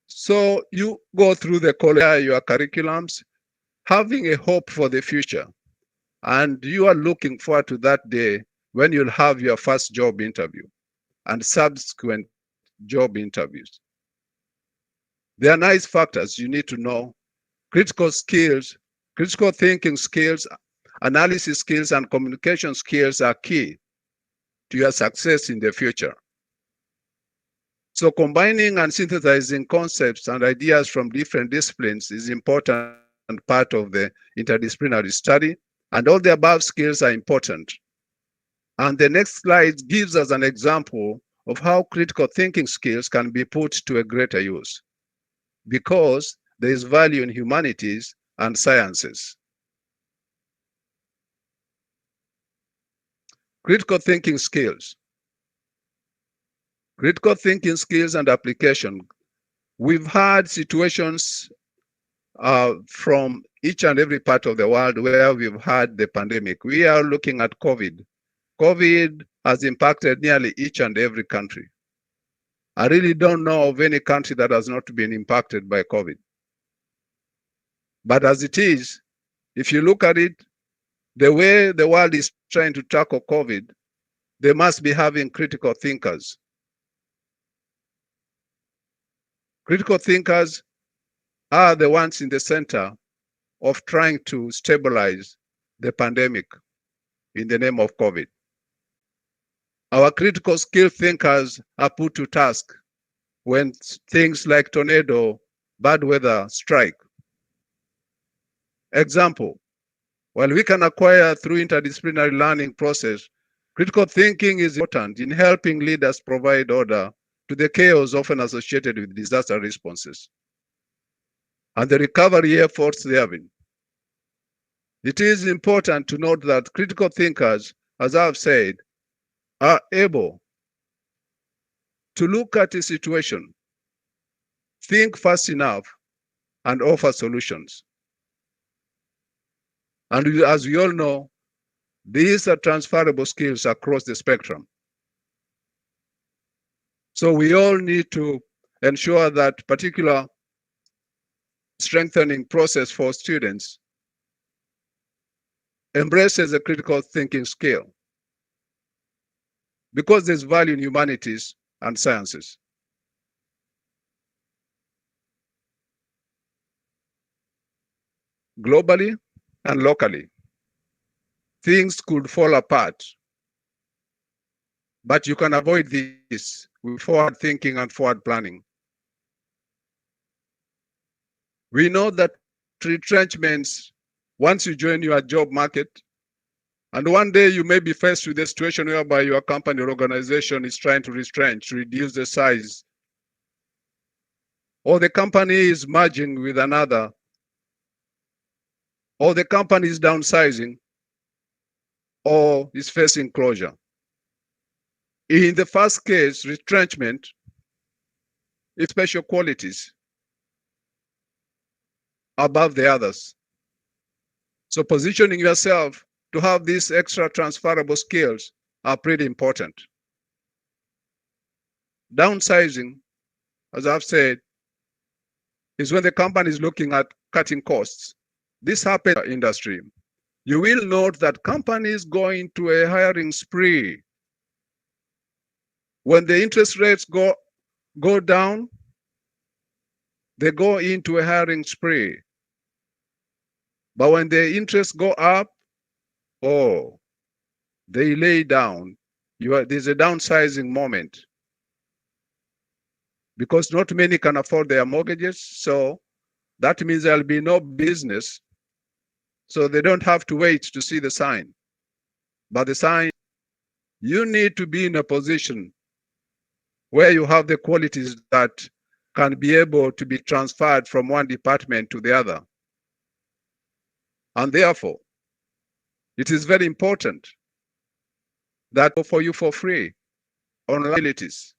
So you go through the college, your curriculums, having a hope for the future, and you are looking forward to that day when you'll have your first job interview and subsequent job interviews. There are nice factors you need to know. Critical skills, critical thinking skills, analysis skills, and communication skills are key to your success in the future. So combining and synthesizing concepts and ideas from different disciplines is important part of the interdisciplinary study, and all the above skills are important. And the next slide gives us an example of how critical thinking skills can be put to a greater use, because there is value in humanities and sciences. Critical thinking skills. Critical thinking skills and application. We've had situations from each and every part of the world where we've had the pandemic. We are looking at COVID. COVID has impacted nearly each and every country. I really don't know of any country that has not been impacted by COVID. But as it is, if you look at it, the way the world is trying to tackle COVID, they must be having critical thinkers. Critical thinkers are the ones in the center of trying to stabilize the pandemic in the name of COVID. Our critical skill thinkers are put to task when things like tornado, bad weather strike. Example, while we can acquire through interdisciplinary learning process, critical thinking is important in helping leaders provide order to the chaos often associated with disaster responses and the recovery efforts therein. It is important to note that critical thinkers, as I've said, are able to look at a situation, think fast enough, and offer solutions. And as we all know, these are transferable skills across the spectrum. So we all need to ensure that particular strengthening process for students embraces a critical thinking skill, because there's value in humanities and sciences. Globally and locally, things could fall apart, but you can avoid this with forward thinking and forward planning. We know that retrenchments, once you join your job market, and one day you may be faced with a situation whereby your company or organization is trying to retrench, reduce the size, or the company is merging with another, or the company is downsizing, or is facing closure. In the first case, retrenchment is special qualities above the others. So positioning yourself to have these extra transferable skills are pretty important. Downsizing, as I've said, is when the company is looking at cutting costs. This happens in the industry. You will note that companies go into a hiring spree. When the interest rates go down, they go into a hiring spree. But when the interests go up, they lay down. There's a downsizing moment, because not many can afford their mortgages. So that means there'll be no business. So they don't have to wait to see the sign. But the sign, you need to be in a position where you have the qualities that can be able to be transferred from one department to the other. And therefore, it is very important that for you for free on abilities,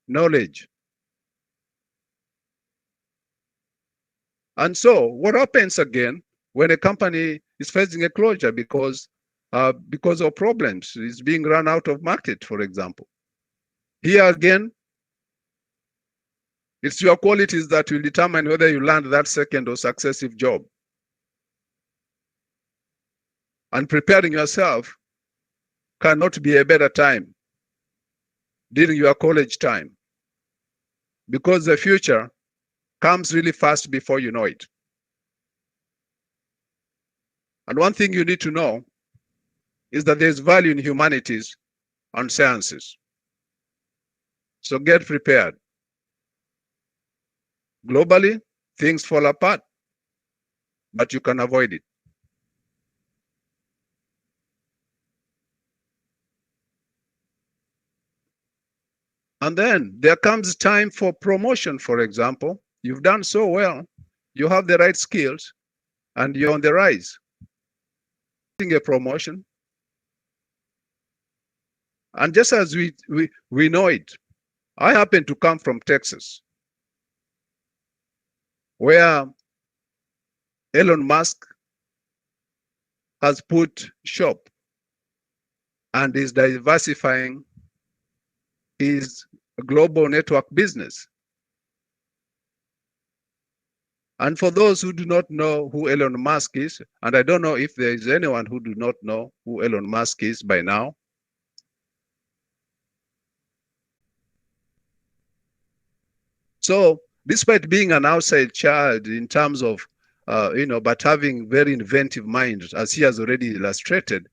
knowledge. And so what happens again when a company is facing a closure because of problems, is being run out of market, for example? Here again, it's your qualities that will determine whether you land that second or successive job. And preparing yourself cannot be a better time during your college time. because the future comes really fast before you know it. And one thing you need to know is that there's value in humanities and sciences. So get prepared. Globally, things fall apart, but you can avoid it. And then there comes time for promotion, for example. You've done so well, you have the right skills, and you're on the rise. A promotion. And just as we know it, I happen to come from Texas, where Elon Musk has put shop and is diversifying his global network business. And for those who do not know who Elon Musk is, and I don't know if there is anyone who do not know who Elon Musk is by now, so despite being an outside child in terms of, but having very inventive mind, as he has already illustrated,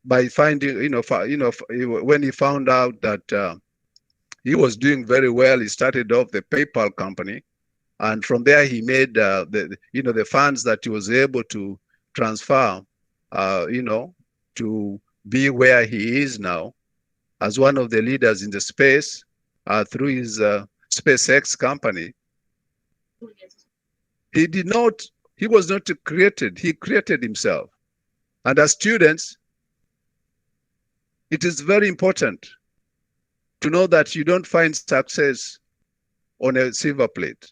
by finding, when he found out that he was doing very well, he started off the PayPal company, and from there he made the funds that he was able to transfer, to be where he is now, as one of the leaders in the space through his SpaceX company. He was not created, he created himself. And as students, it is very important to know that you don't find success on a silver plate.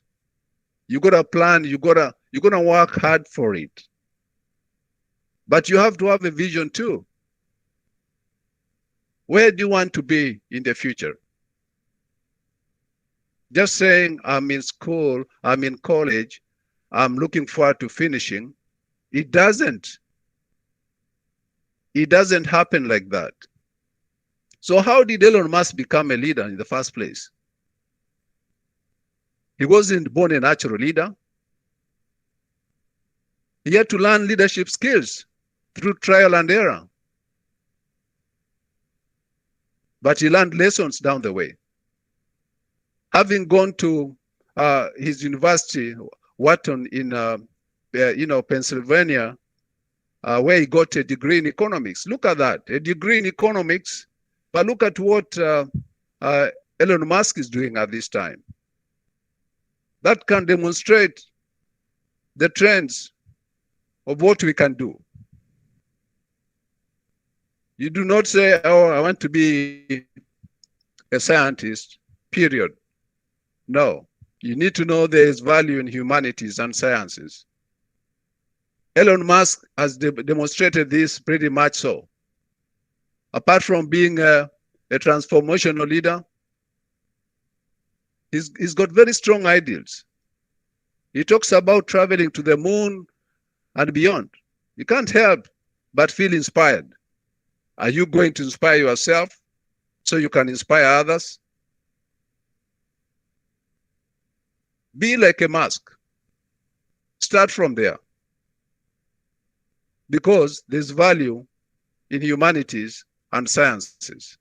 You gotta plan, you're gonna work hard for it. But you have to have a vision too. Where do you want to be in the future? Just saying, I'm in school, I'm in college, I'm looking forward to finishing, it doesn't happen like that. So how did Elon Musk become a leader in the first place? He wasn't born a natural leader. He had to learn leadership skills through trial and error. But he learned lessons down the way. Having gone to his university, Wharton in Pennsylvania, where he got a degree in economics. Look at that, a degree in economics, but look at what Elon Musk is doing at this time. That can demonstrate the trends of what we can do. You do not say, oh, I want to be a scientist, period. No, you need to know there is value in humanities and sciences. Elon Musk has demonstrated this pretty much so. Apart from being a transformational leader, he's got very strong ideals. He talks about traveling to the moon and beyond. You can't help but feel inspired. Are you going to inspire yourself so you can inspire others? Be like a Musk. Start from there. Because there's value in humanities and sciences.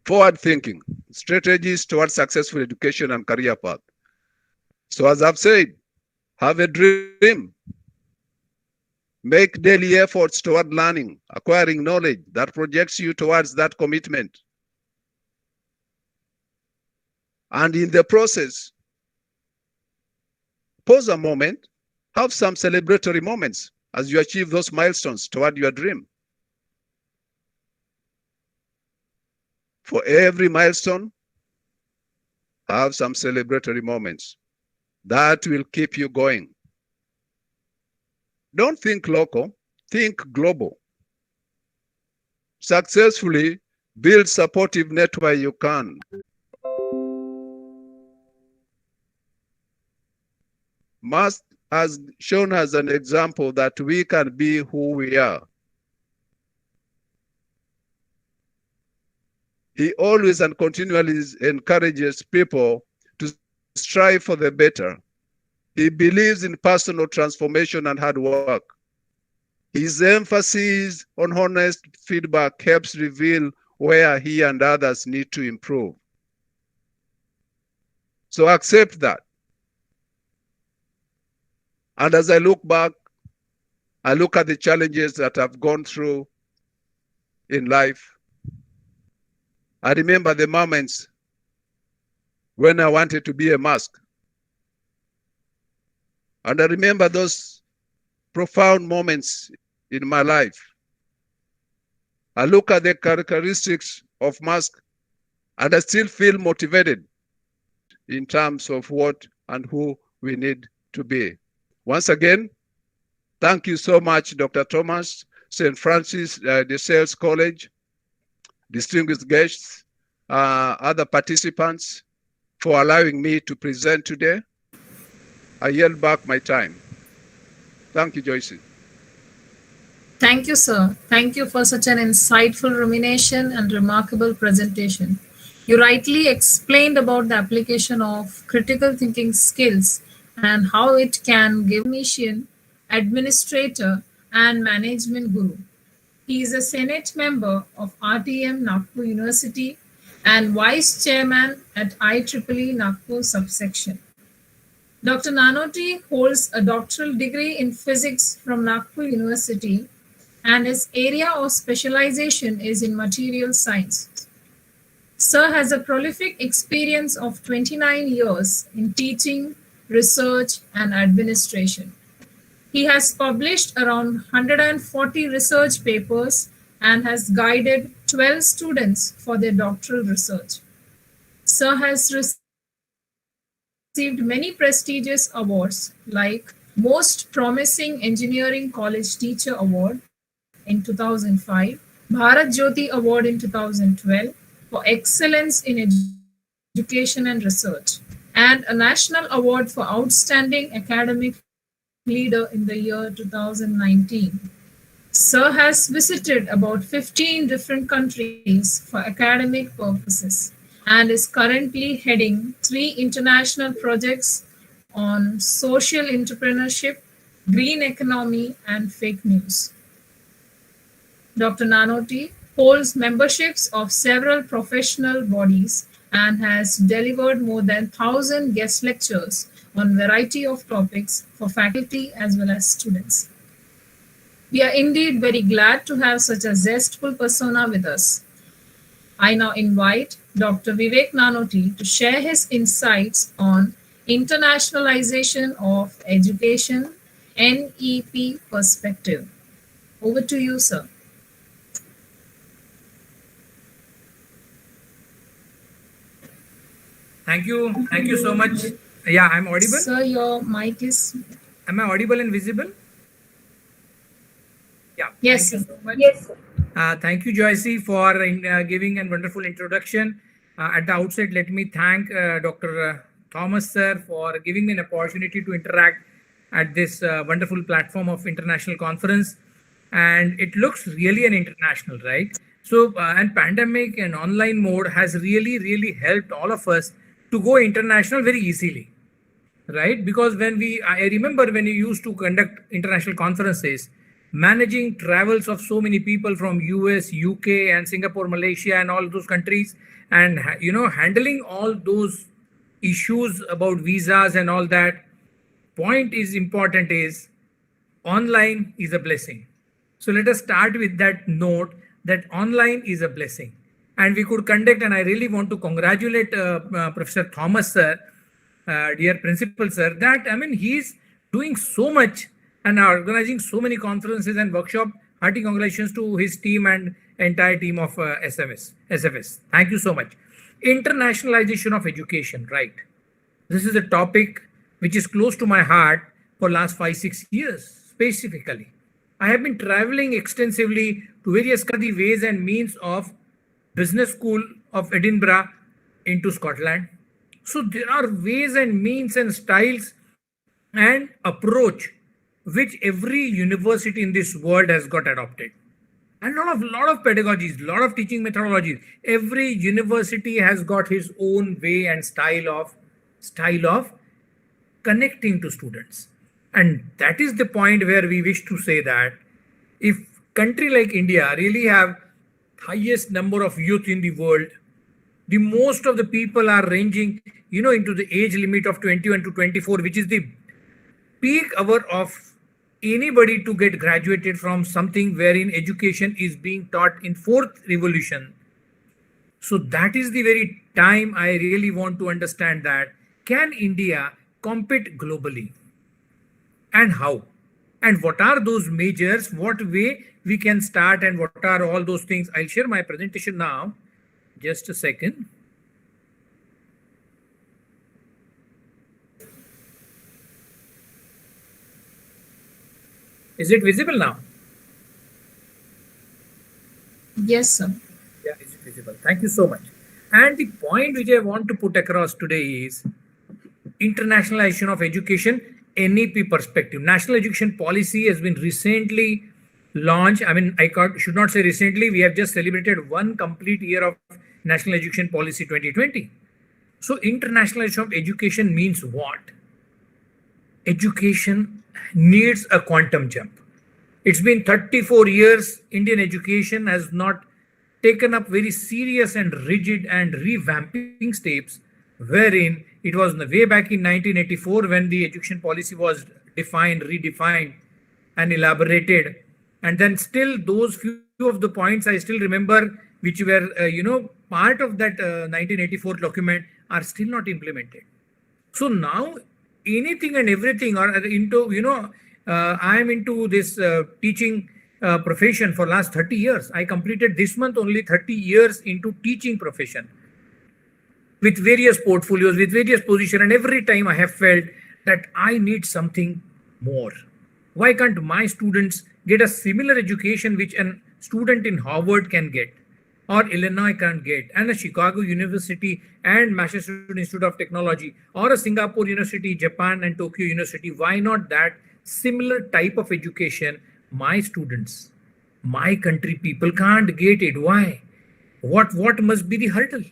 Forward thinking, strategies towards successful education and career path. So as I've said, have a dream. Make daily efforts toward learning, acquiring knowledge that projects you towards that commitment. And in the process, pause a moment, have some celebratory moments as you achieve those milestones toward your dream. For every milestone, have some celebratory moments. That will keep you going. Don't think local, think global. Successfully build supportive network you can. Musk has shown us an example that we can be who we are. He always and continually encourages people to strive for the better. He believes in personal transformation and hard work. His emphasis on honest feedback helps reveal where he and others need to improve. So accept that. And as I look back, I look at the challenges that I've gone through in life. I remember the moments when I wanted to be a mask. And I remember those profound moments in my life. I look at the characteristics of mask and I still feel motivated in terms of what and who we need to be. Once again, thank you so much, Dr. Thomas, St. Francis de Sales College, distinguished guests, other participants, for allowing me to present today. I yield back my time. Thank you, Joyce. Thank you, sir. Thank you for such an insightful rumination and remarkable presentation. You rightly explained about the application of critical thinking skills and how it can give mission, administrator, and management guru. He is a Senate member of RTM Nagpur University and Vice Chairman at IEEE Nagpur subsection. Dr. Nanoti holds a doctoral degree in physics from Nagpur University and his area of specialization is in material science. Sir has a prolific experience of 29 years in teaching, research, and administration. He has published around 140 research papers and has guided 12 students for their doctoral research. Sir has received many prestigious awards like Most Promising Engineering College Teacher Award in 2005, Bharat Jyoti Award in 2012 for excellence in education and research, and a National Award for Outstanding Academic Leader in the year 2019. Sir has visited about 15 different countries for academic purposes and is currently heading 3 international projects on social entrepreneurship, green economy, and fake news. Dr. Nanoti holds memberships of several professional bodies and has delivered more than 1,000 guest lectures on a variety of topics for faculty as well as students. We are indeed very glad to have such a zestful persona with us. I now invite Dr. Vivek Nanoti to share his insights on Internationalization of Education, NEP perspective. Over to you, sir. Thank you so much. Yeah, I'm audible. Sir, your mic is. Am I audible and visible? Yeah. Yes, thank sir. you so much. Yes, sir. Thank you, Joycey, for giving a wonderful introduction. At the outset, let me thank Dr. Thomas, sir, for giving me an opportunity to interact at this wonderful platform of international conference. And it looks really an international, right? So, and pandemic and online mode has really helped all of us to go international very easily, right? Because I remember when you used to conduct international conferences, managing travels of so many people from US, UK, and Singapore, Malaysia, and all those countries, and handling all those issues about visas and all that. Point is important is online is a blessing. So let us start with that note that online is a blessing. And we could conduct, and I really want to congratulate Professor Thomas, sir, dear principal, sir, that, he's doing so much and organizing so many conferences and workshops. Hearty congratulations to his team and entire team of SFS. Thank you so much. Internationalization of education, right? This is a topic which is close to my heart for last 5-6 years, specifically. I have been traveling extensively to various ways and means of Business School of Edinburgh into Scotland. So there are ways and means and styles and approach which every university in this world has got adopted. and lot of pedagogies, lot of teaching methodologies. Every university has got his own way and style of connecting to students. And that is the point where we wish to say that if country like India really have highest number of youth in the world, the most of the people are ranging, into the age limit of 21 to 24, which is the peak hour of anybody to get graduated from something wherein education is being taught in fourth revolution. So that is the very time I really want to understand that can India compete globally, and how, and what are those measures, what way we can start, and what are all those things. I'll share my presentation now. Just a second. Is it visible now? Yes, sir. Yeah, it's visible. Thank you so much. And the point which I want to put across today is internationalization of education, NEP perspective. National Education Policy has been recently launched. I mean, should not say recently. We have just celebrated one complete year of National Education Policy 2020. So internationalization of education means what? Education needs a quantum jump. It's been 34 years. Indian education has not taken up very serious and rigid and revamping steps, wherein it was way back in 1984 when the education policy was defined, redefined, and elaborated. And then still those few of the points I still remember, which were, part of that 1984 document are still not implemented. So now anything and everything are into, I am into this teaching profession for last 30 years. I completed this month only 30 years into teaching profession with various portfolios, with various positions. And every time I have felt that I need something more. Why can't my students get a similar education which a student in Harvard can get, or Illinois can get, and a Chicago University and Massachusetts Institute of Technology, or a Singapore University, Japan and Tokyo University? Why not that similar type of education my students, my country people can't get it? Why? What must be the hurdle?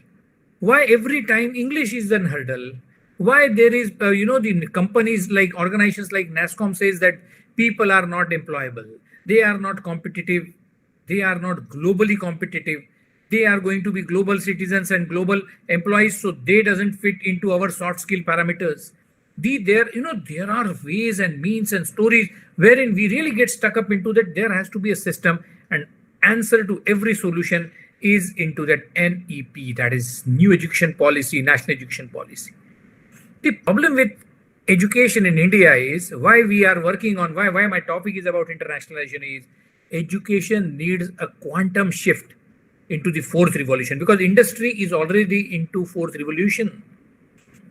Why every time English is an hurdle? Why there is, the companies like organizations like NASSCOM says that people are not employable, they are not competitive, they are not globally competitive, they are going to be global citizens and global employees, so they doesn't fit into our soft skill parameters. There are ways and means and stories wherein we really get stuck up into that. There has to be a system, and answer to every solution is into that NEP, that is New Education Policy, National Education Policy. The problem with education in India is why we are working on, why my topic is about internationalization is education needs a quantum shift into the fourth revolution, because industry is already into fourth revolution.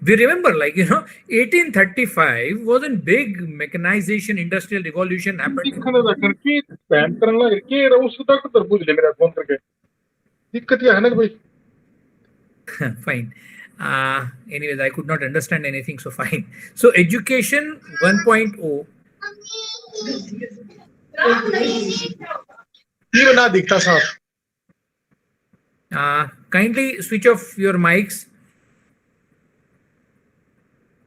We remember, 1835 was a big mechanization industrial revolution happened. Fine. Anyways, I could not understand anything, so fine. So education 1.0. Kindly switch off your mics.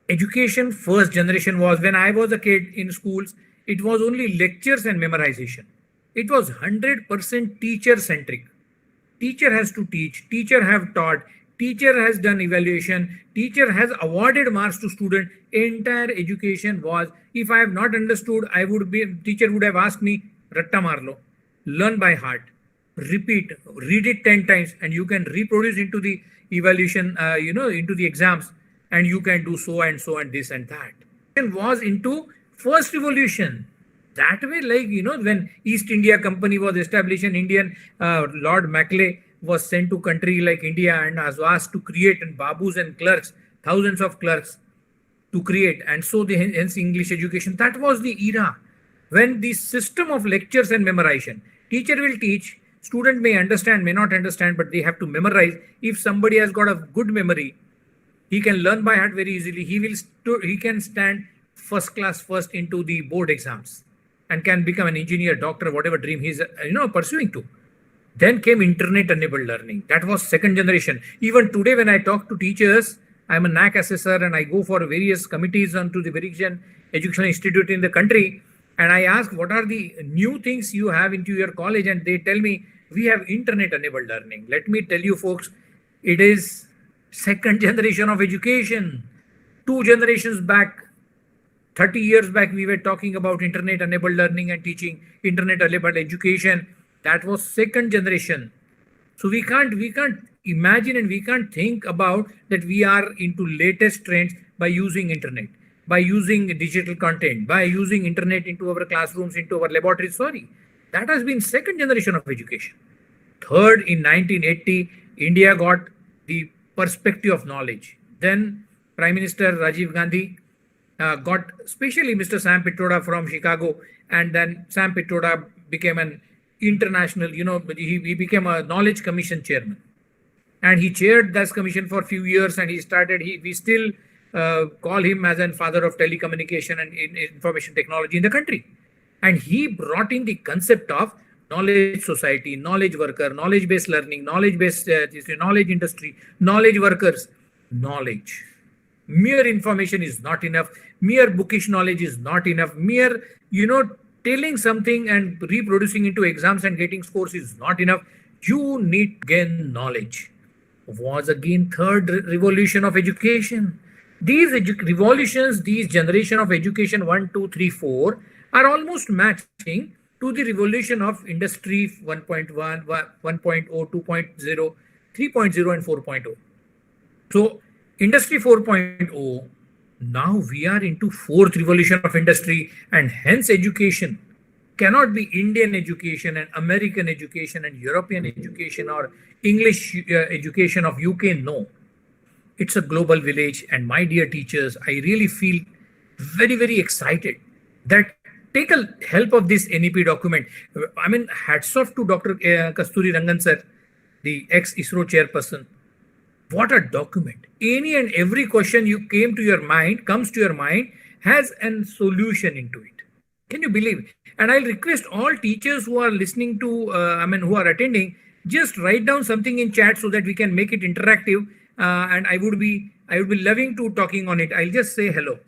Education first generation was, when I was a kid in schools, it was only lectures and memorization. It was 100% teacher centric. Teacher has to teach, teacher have taught, teacher has done evaluation, teacher has awarded marks to student. Entire education was, if I have not understood, teacher would have asked me, ratta marlo, learn by heart, repeat, read it 10 times, and you can reproduce into the evaluation, into the exams, and you can do so and so and this and that. And was into first revolution. That way, when East India Company was established, and Indian Lord Macaulay was sent to country like India and was asked to create, and babus and clerks, thousands of clerks to create, and so hence English education. That was the era when the system of lectures and memorization. Teacher will teach, student may understand, may not understand, but they have to memorize. If somebody has got a good memory, he can learn by heart very easily. He can stand first class first into the board exams. and can become an engineer, doctor, whatever dream he's pursuing to. Then came internet-enabled learning. That was second generation. Even today, when I talk to teachers, I'm a NAC assessor and I go for various committees onto the various educational institute in the country. And I ask, what are the new things you have into your college? And they tell me, we have internet-enabled learning. Let me tell you, folks, it is second generation of education. 2 generations back, 30 years back, we were talking about internet-enabled learning and teaching, internet-enabled education. That was second generation. So we can't imagine and we can't think about that we are into latest trends by using internet, by using digital content, by using internet into our classrooms, into our laboratories. Sorry, that has been second generation of education. Third, in 1980, India got the perspective of knowledge. Then Prime Minister Rajiv Gandhi got especially Mr. Sam Pitroda from Chicago, and then Sam Pitroda became an international, he became a knowledge commission chairman, and he chaired this commission for a few years, and we still call him as a father of telecommunication and information technology in the country. And he brought in the concept of knowledge society, knowledge worker, knowledge-based learning, knowledge-based knowledge industry, knowledge workers. Knowledge. Mere information is not enough. Mere bookish knowledge is not enough. Mere, telling something and reproducing into exams and getting scores is not enough. You need to gain knowledge. Was again third revolution of education. These revolutions, these generation of education 1, 2, 3, 4 are almost matching to the revolution of industry 1.1, 1.0, 2.0, 3.0 and 4.0. So industry 4.0, now we are into fourth revolution of industry, and hence education cannot be Indian education and American education and European education or English education of UK. No, it's a global village. And my dear teachers, I really feel very, very excited that take a help of this NEP document. I mean, hats off to Dr. Kasturi Rangan sir, the ex-ISRO chairperson. What a document. Any and every question comes to your mind has a solution into it. Can you believe? And I'll request all teachers who are listening to, who are attending, just write down something in chat so that we can make it interactive. And I would be loving to talking on it. I'll just say hello.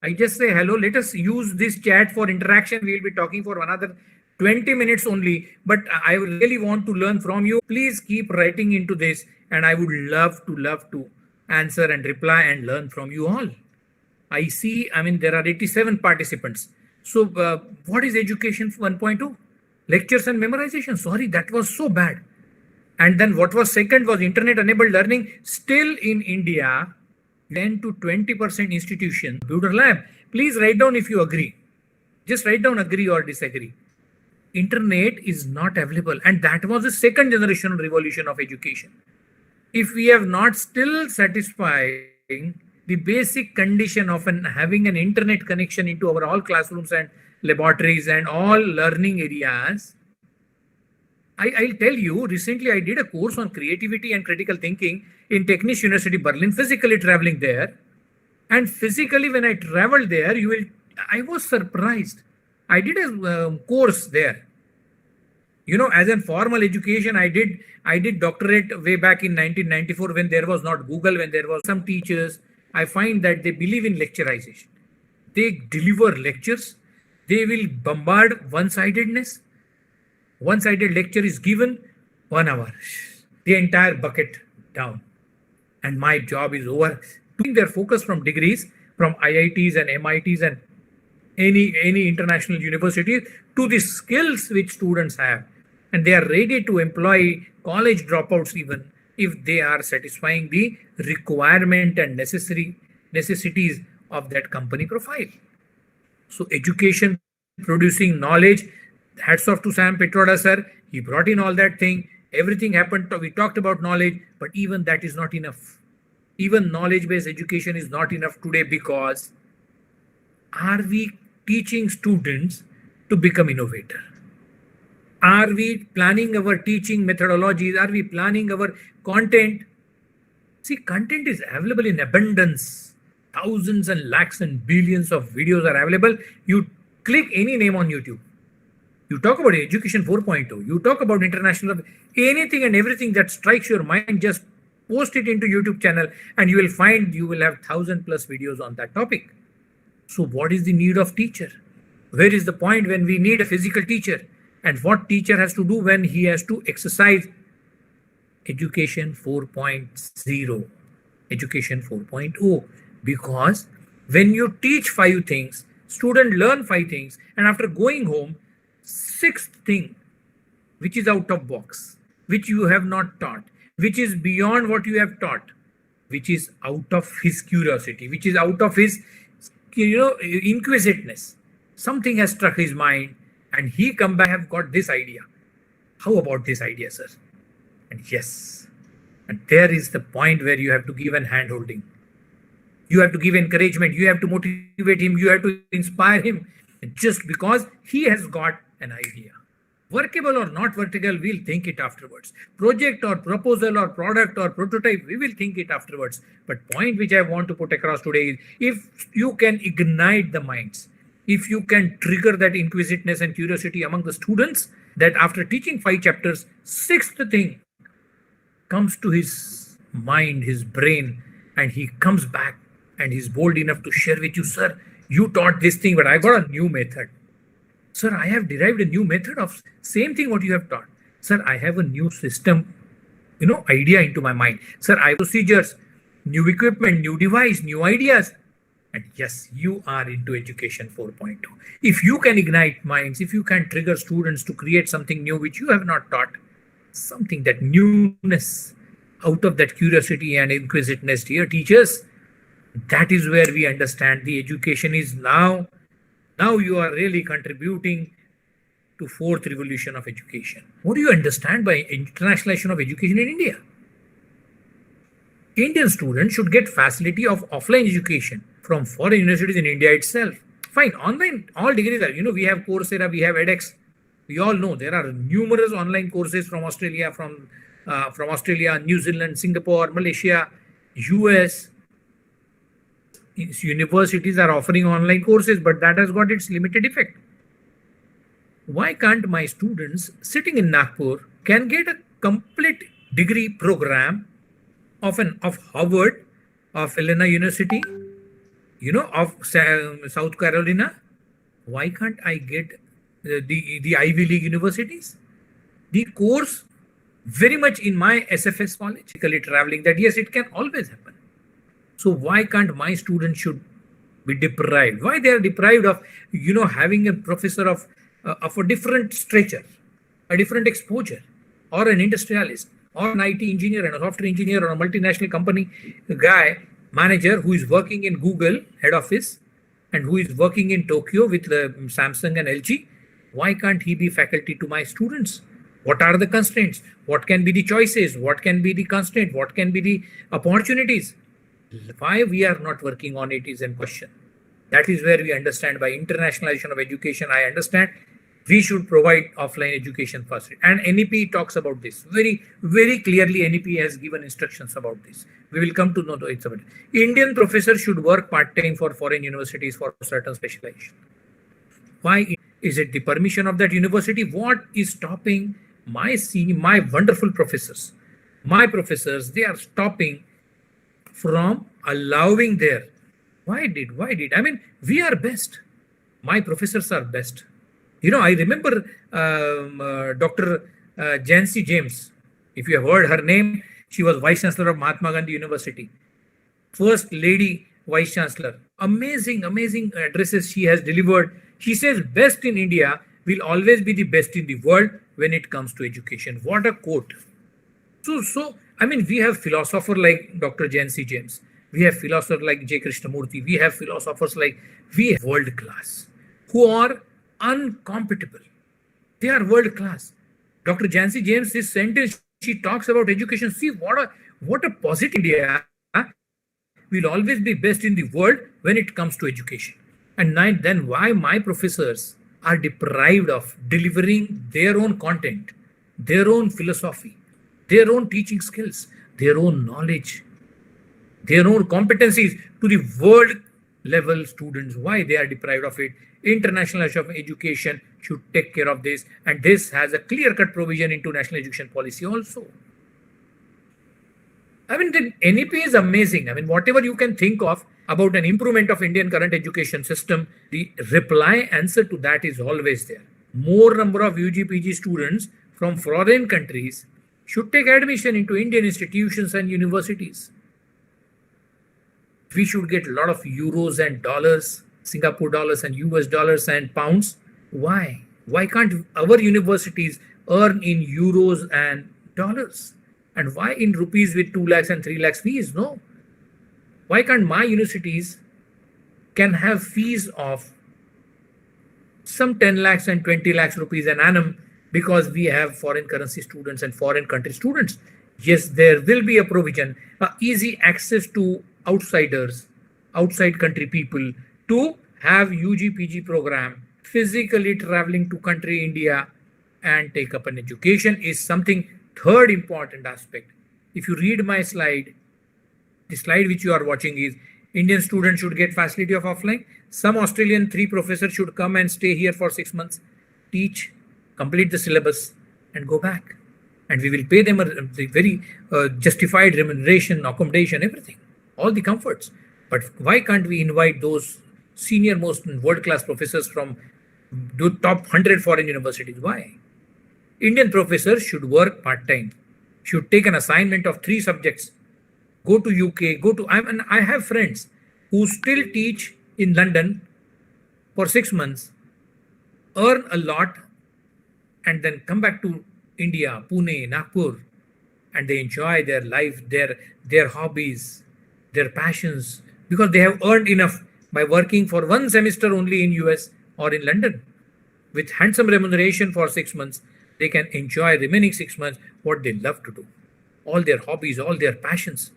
Let us use this chat for interaction. We'll be talking for another 20 minutes only, but I really want to learn from you. Please keep writing into this, and I would love to answer and reply and learn from you all. I see, there are 87 participants. So what is education 1.2? Lectures and memorization. Sorry, that was so bad. And then what was second was internet-enabled learning. Still in India, 10 to 20% institutions, computer lab. Please write down if you agree. Just write down agree or disagree. Internet is not available, and that was the second generation revolution of education. If we have not still satisfying the basic condition of having an internet connection into our all classrooms and laboratories and all learning areas, I'll tell you, recently I did a course on creativity and critical thinking in Technische University Berlin, physically traveling there. And physically when I traveled there, I was surprised. I did a course there. As in formal education, I did doctorate way back in 1994 when there was not Google, when there was some teachers. I find that they believe in lecturization. They deliver lectures. They will bombard one-sidedness. One-sided lecture is given 1 hour. The entire bucket down. And my job is over. Taking their focus from degrees, from IITs and MITs and any international university to the skills which students have. And they are ready to employ college dropouts even if they are satisfying the requirement and necessities of that company profile. So education producing knowledge, hats off to Sam Pitroda sir. He brought in all that thing. Everything happened. We talked about knowledge, but even that is not enough. Even knowledge-based education is not enough today, because are we teaching students to become innovator? Are we planning our teaching methodologies? Are we planning our content? See, content is available in abundance. thousands and lakhs and billions of videos are available. You click any name on YouTube. You talk about Education 4.0. You talk about international, anything and everything that strikes your mind, just post it into YouTube channel and you will find you will have 1,000+ videos on that topic. So what is the need of teacher? Where is the point when we need a physical teacher? And what teacher has to do when he has to exercise Education 4.0, Education 4.0? Because when you teach 5 things, student learn 5 things, and after going home, 6th thing, which is out of box, which you have not taught, which is beyond what you have taught, which is out of his curiosity, which is out of his, inquisitiveness. Something has struck his mind, and he come back, have got this idea. How about this idea, sir? And yes, and there is the point where you have to give an hand holding. You have to give encouragement. You have to motivate him. You have to inspire him, just because he has got an idea. Workable or not workable, we'll think it afterwards. Project or proposal or product or prototype, we will think it afterwards. But point which I want to put across today is, if you can ignite the minds, if you can trigger that inquisitiveness and curiosity among the students, that after teaching 5 chapters, 6th thing comes to his mind, his brain, and he comes back and he's bold enough to share with you, sir, you taught this thing, but I got a new method. Sir, I have derived a new method of same thing what you have taught. Sir, I have a new system, idea into my mind. Sir, I have procedures, new equipment, new device, new ideas. And yes, you are into Education 4.0. If you can ignite minds, if you can trigger students to create something new which you have not taught, something that newness out of that curiosity and inquisitiveness, dear teachers, that is where we understand the education is now you are really contributing to 4th revolution of education. What do you understand by internationalization of education in India? Indian students should get facility of offline education from foreign universities in India itself. Fine, online, all degrees are, we have Coursera, we have edX. We all know there are numerous online courses from Australia, from Australia, New Zealand, Singapore, Malaysia, US. Universities are offering online courses, but that has got its limited effect. Why can't my students sitting in Nagpur can get a complete degree program of Harvard, of Elena University, of South Carolina? Why can't I get the Ivy League universities? The course very much in my SFS college, traveling, that yes, it can always happen. So why can't my students should be deprived? Why they are deprived of, having a professor of a different stature, a different exposure, or an industrialist, or an IT engineer and a software engineer, or a multinational company guy, manager who is working in Google head office and who is working in Tokyo with Samsung and LG? Why can't he be faculty to my students? What are the constraints? What can be the choices? What can be the constraint? What can be the opportunities? Why we are not working on it is in question. That is where we understand by internationalization of education. I understand we should provide offline education first. And NEP talks about this very, very clearly. NEP has given instructions about this. We will come to know it's about it. Indian professors should work part-time for foreign universities for certain specialization. Why is it the permission of that university? What is stopping my wonderful professors? My professors, they are stopping from allowing their, why did, I mean, we are best. My professors are best. I remember Dr. Jancy James. If you have heard her name, she was Vice Chancellor of Mahatma Gandhi University. First Lady Vice Chancellor. Amazing addresses she has delivered. She says best in India will always be the best in the world when it comes to education. What a quote. So we have philosophers like Dr. Jancy James. We have philosophers like J. Krishnamurti. We have philosophers like world class who are uncompatible. They are world class. Dr. Jancy James, this sentence, she talks about education. See what a positive India will always be best in the world when it comes to education. And then why my professors are deprived of delivering their own content, their own philosophy, their own teaching skills, their own knowledge. their own competencies to the world level students. Why they are deprived of it? Internationalization of education should take care of this, and this has a clear-cut provision into national education policy also. I mean, the NEP is amazing. I mean, whatever you can think of about an improvement of Indian current education system, the reply answer to that is always there. More number of UG PG students from foreign countries should take admission into Indian institutions and universities. We should get a lot of euros and dollars, Singapore dollars and US dollars and pounds. Why? Why can't our universities earn in euros and dollars? And why in rupees with 2 lakhs and 3 lakhs fees? No. Why can't my universities can have fees of some 10 lakhs and 20 lakhs rupees an annum because we have foreign currency students and foreign country students? Yes, there will be a provision, easy access to outsiders, outside country people to have UG PG program, physically traveling to country India and take up an education is something. Third important aspect. If you read my slide, the slide which you are watching is Indian students should get facility of offline. Some Australian 3 professors should come and stay here for 6 months, teach, complete the syllabus and go back. And we will pay them a very justified remuneration, accommodation, everything, all the comforts. But why can't we invite those senior most world-class professors from the top 100 foreign universities? Why? Indian professors should work part-time, should take an assignment of 3 subjects, go to UK, I have friends who still teach in London for 6 months, earn a lot, and then come back to India, Pune, Nagpur, and they enjoy their life, their hobbies, their passions, because they have earned enough by working for 1 semester only in US or in London. With handsome remuneration for 6 months, they can enjoy remaining 6 months what they love to do. All their hobbies, all their passions,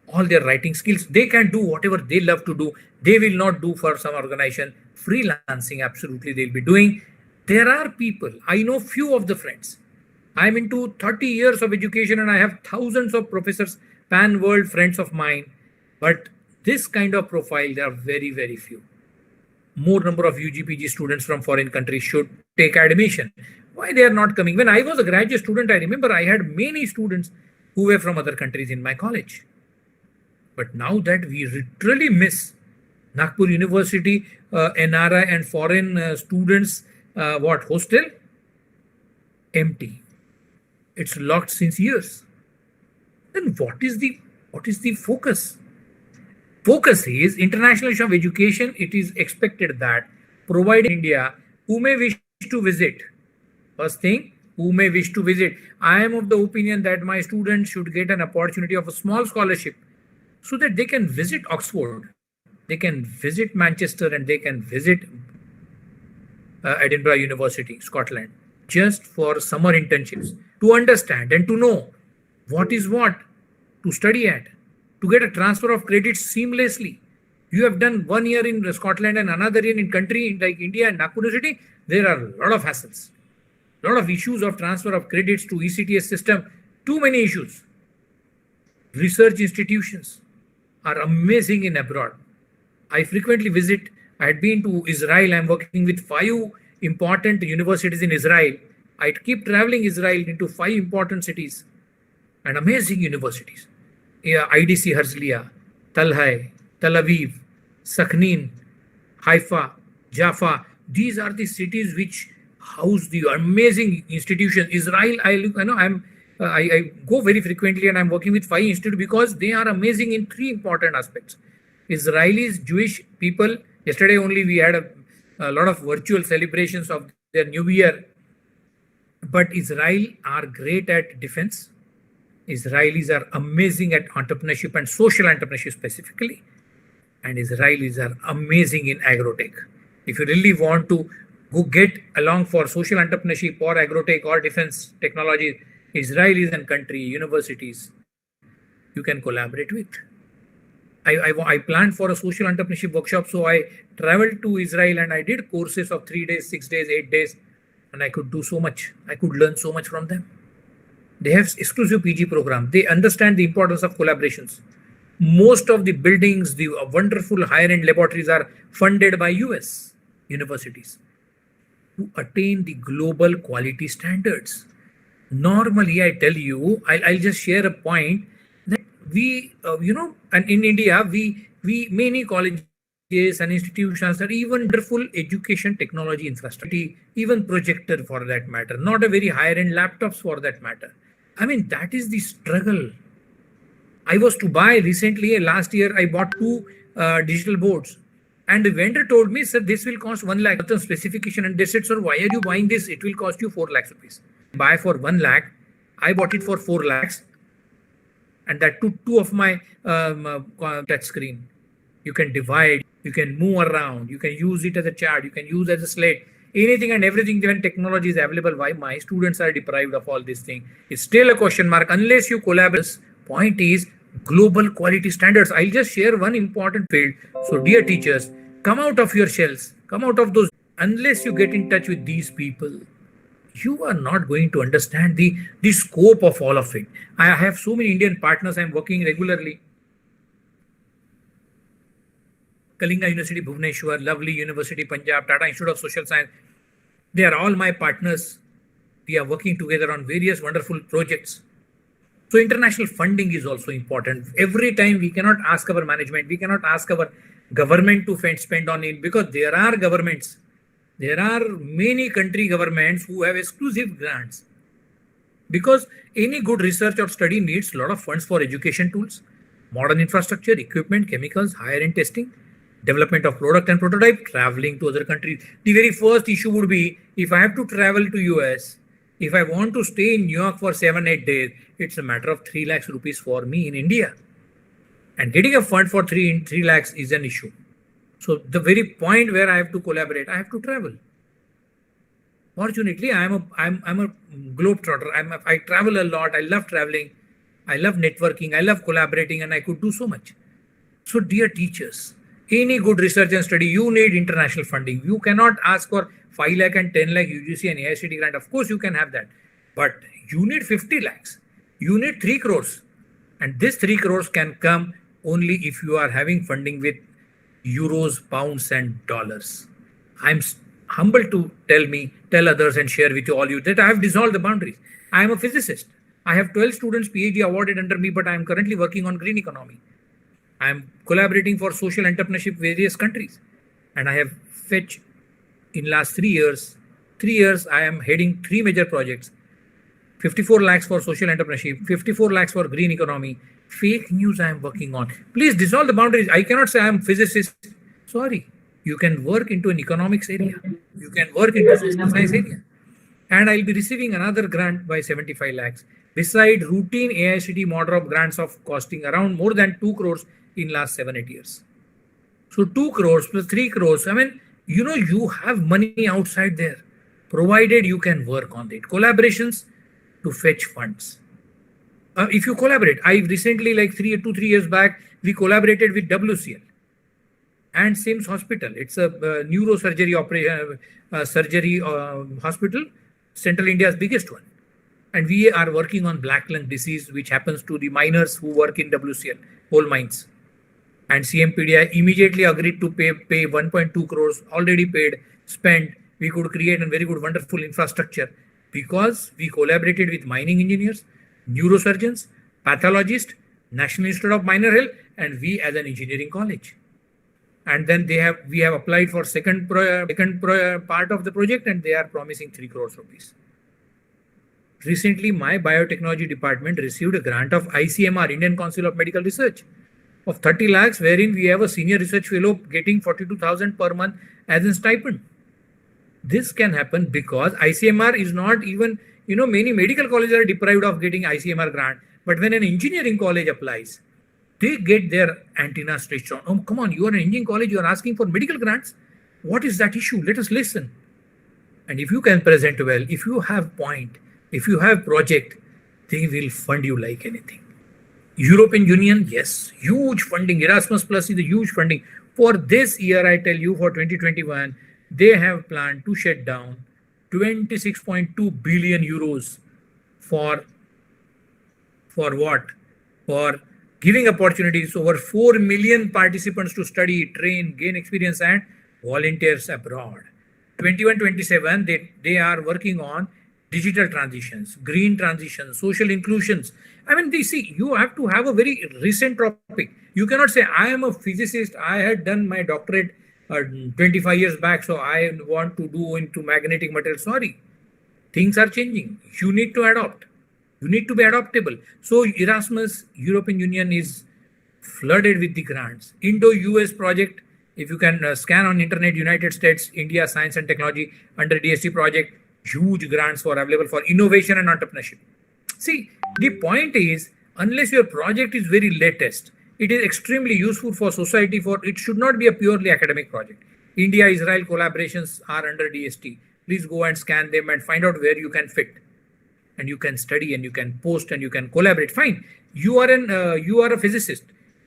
all their writing skills, they can do whatever they love to do. They will not do for some organization. Freelancing, absolutely, they'll be doing. There are people, I know few of the friends. I'm into 30 years of education and I have thousands of professors, pan-world friends of mine. But this kind of profile, there are very, very few. More number of UGPG students from foreign countries should take admission. Why they are not coming? When I was a graduate student, I remember I had many students who were from other countries in my college. But now that we literally miss Nagpur University, NRI and foreign students, hostel? Empty. It's locked since years. Then what is the focus? Focus is internationalization of education. It is expected that provided India, who may wish to visit. First thing, who may wish to visit. I am of the opinion that my students should get an opportunity of a small scholarship so that they can visit Oxford, they can visit Manchester, and they can visit Edinburgh University, Scotland, just for summer internships, to understand and to know what is what to study at, to get a transfer of credits seamlessly. You have done 1 year in Scotland and another year in country like India and Nagpur University, there are a lot of hassles. A lot of issues of transfer of credits to ECTS system, too many issues. Research institutions are amazing in abroad. I frequently visit, I had been to Israel, I'm working with 5 important universities in Israel. I keep traveling Israel into 5 important cities and amazing universities. IDC Herzliya, Talhai, Tel Aviv, Sakhnin, Haifa, Jaffa. These are the cities which house the amazing institutions. Israel, I go very frequently and I'm working with 5 institutes because they are amazing in 3 important aspects. Israelis, Jewish people, yesterday only we had a lot of virtual celebrations of their new year. But Israel are great at defense. Israelis are amazing at entrepreneurship and social entrepreneurship specifically. And Israelis are amazing in agrotech. If you really want to go get along for social entrepreneurship or agrotech or defense technology, Israelis and country, universities, you can collaborate with. I planned for a social entrepreneurship workshop, so I traveled to Israel and I did courses of 3 days, 6 days, 8 days, and I could do so much. I could learn so much from them. They have exclusive PG program. They understand the importance of collaborations. Most of the buildings, the wonderful higher-end laboratories are funded by US universities to attain the global quality standards. Normally, I tell you, I'll just share a point that we, and in India, we many colleges and institutions are even wonderful education technology infrastructure, even projector for that matter, not a very higher-end laptops for that matter. I mean, that is the struggle. I was to buy recently, last year, I bought two digital boards. And the vendor told me, sir, this will cost 1 lakh, certain specification. And they said, sir, why are you buying this? It will cost you 4 lakhs rupees. Buy for 1 lakh. I bought it for 4 lakhs. And that took two of my touch screen. You can divide, you can move around, you can use it as a chart, you can use as a slate. Anything and everything when technology is available, why my students are deprived of all this thing? It's still a question mark unless you collaborate. Point is global quality standards. I'll just share one important field. So dear teachers, come out of your shells, come out of those. Unless you get in touch with these people, you are not going to understand the scope of all of it. I have so many Indian partners I'm working regularly. Kalinga University, Bhubaneswar, Lovely University, Punjab, Tata Institute of Social Science. They are all my partners. We are working together on various wonderful projects. So international funding is also important. Every time we cannot ask our management, we cannot ask our government to spend on it, because there are governments. There are many country governments who have exclusive grants. Because any good research or study needs a lot of funds for education tools, modern infrastructure, equipment, chemicals, higher-end testing, development of product and prototype, traveling to other countries. The very first issue would be, if I have to travel to US, if I want to stay in New York for 7-8 days, it's a matter of 3 lakhs rupees for me in India. And getting a fund for 3 lakhs is an issue. So the very point where I have to collaborate, I have to travel. Fortunately, I'm a globetrotter. I travel a lot. I love traveling. I love networking. I love collaborating, and I could do so much. So dear teachers, any good research and study, you need international funding. You cannot ask for 5 lakh and 10 lakh UGC and AICT grant. Of course, you can have that. But you need 50 lakhs. You need 3 crores. And this 3 crores can come only if you are having funding with euros, pounds, and dollars. I'm humble to tell others and share with all you that I have dissolved the boundaries. I am a physicist. I have 12 students PhD awarded under me, but I am currently working on green economy. I am collaborating for social entrepreneurship various countries. And I have fetched in last 3 years, I am heading 3 major projects. 54 lakhs for social entrepreneurship, 54 lakhs for green economy. Fake news I am working on. Please dissolve the boundaries. I cannot say I am physicist. Sorry. You can work into an economics area. You can work into social science area. And I'll be receiving another grant by 75 lakhs. Beside routine AICT model grants of costing around more than 2 crores in last 7-8 years. So 2 crores plus 3 crores. I mean, you have money outside there, provided you can work on it. Collaborations to fetch funds. If you collaborate, I recently, like 3 years back, we collaborated with WCL and Sims Hospital. It's a neurosurgery hospital, Central India's biggest one. And we are working on black lung disease, which happens to the miners who work in WCL, coal mines. And CMPDI immediately agreed to pay 1.2 crores, already paid, spent. We could create a very good, wonderful infrastructure because we collaborated with mining engineers, neurosurgeons, pathologists, National Institute of Miner Health, and we as an engineering college. And then we have applied for second part of the project, and they are promising 3 crores rupees. Recently, my biotechnology department received a grant of ICMR, Indian Council of Medical Research, of 30 lakhs, wherein we have a senior research fellow getting 42,000 per month as a stipend. This can happen because ICMR is not even, many medical colleges are deprived of getting ICMR grant. But when an engineering college applies, they get their antenna stretched on. Oh, come on, you are an engineering college, you are asking for medical grants. What is that issue? Let us listen. And if you can present well, if you have point, if you have project, they will fund you like anything. European Union, yes, huge funding. Erasmus Plus is a huge funding. For this year, I tell you, for 2021, they have planned to shut down 26.2 billion euros for what? For giving opportunities to over 4 million participants to study, train, gain experience, and volunteers abroad. 21-27, they are working on digital transitions, green transitions, social inclusions. I mean, you have to have a very recent topic. You cannot say, I am a physicist, I had done my doctorate 25 years back, so I want to do into magnetic material. Sorry, things are changing. You need to adopt. You need to be adaptable. So Erasmus, European Union is flooded with the grants. Indo-US project, if you can scan on internet, United States, India, Science and Technology under DST project, huge grants for available for innovation and entrepreneurship. See, the point is, unless your project is very latest, it is extremely useful for society. It should not be a purely academic project. India-Israel collaborations are under DST. Please go and scan them and find out where you can fit. And you can study and you can post and you can collaborate. Fine. You are a physicist,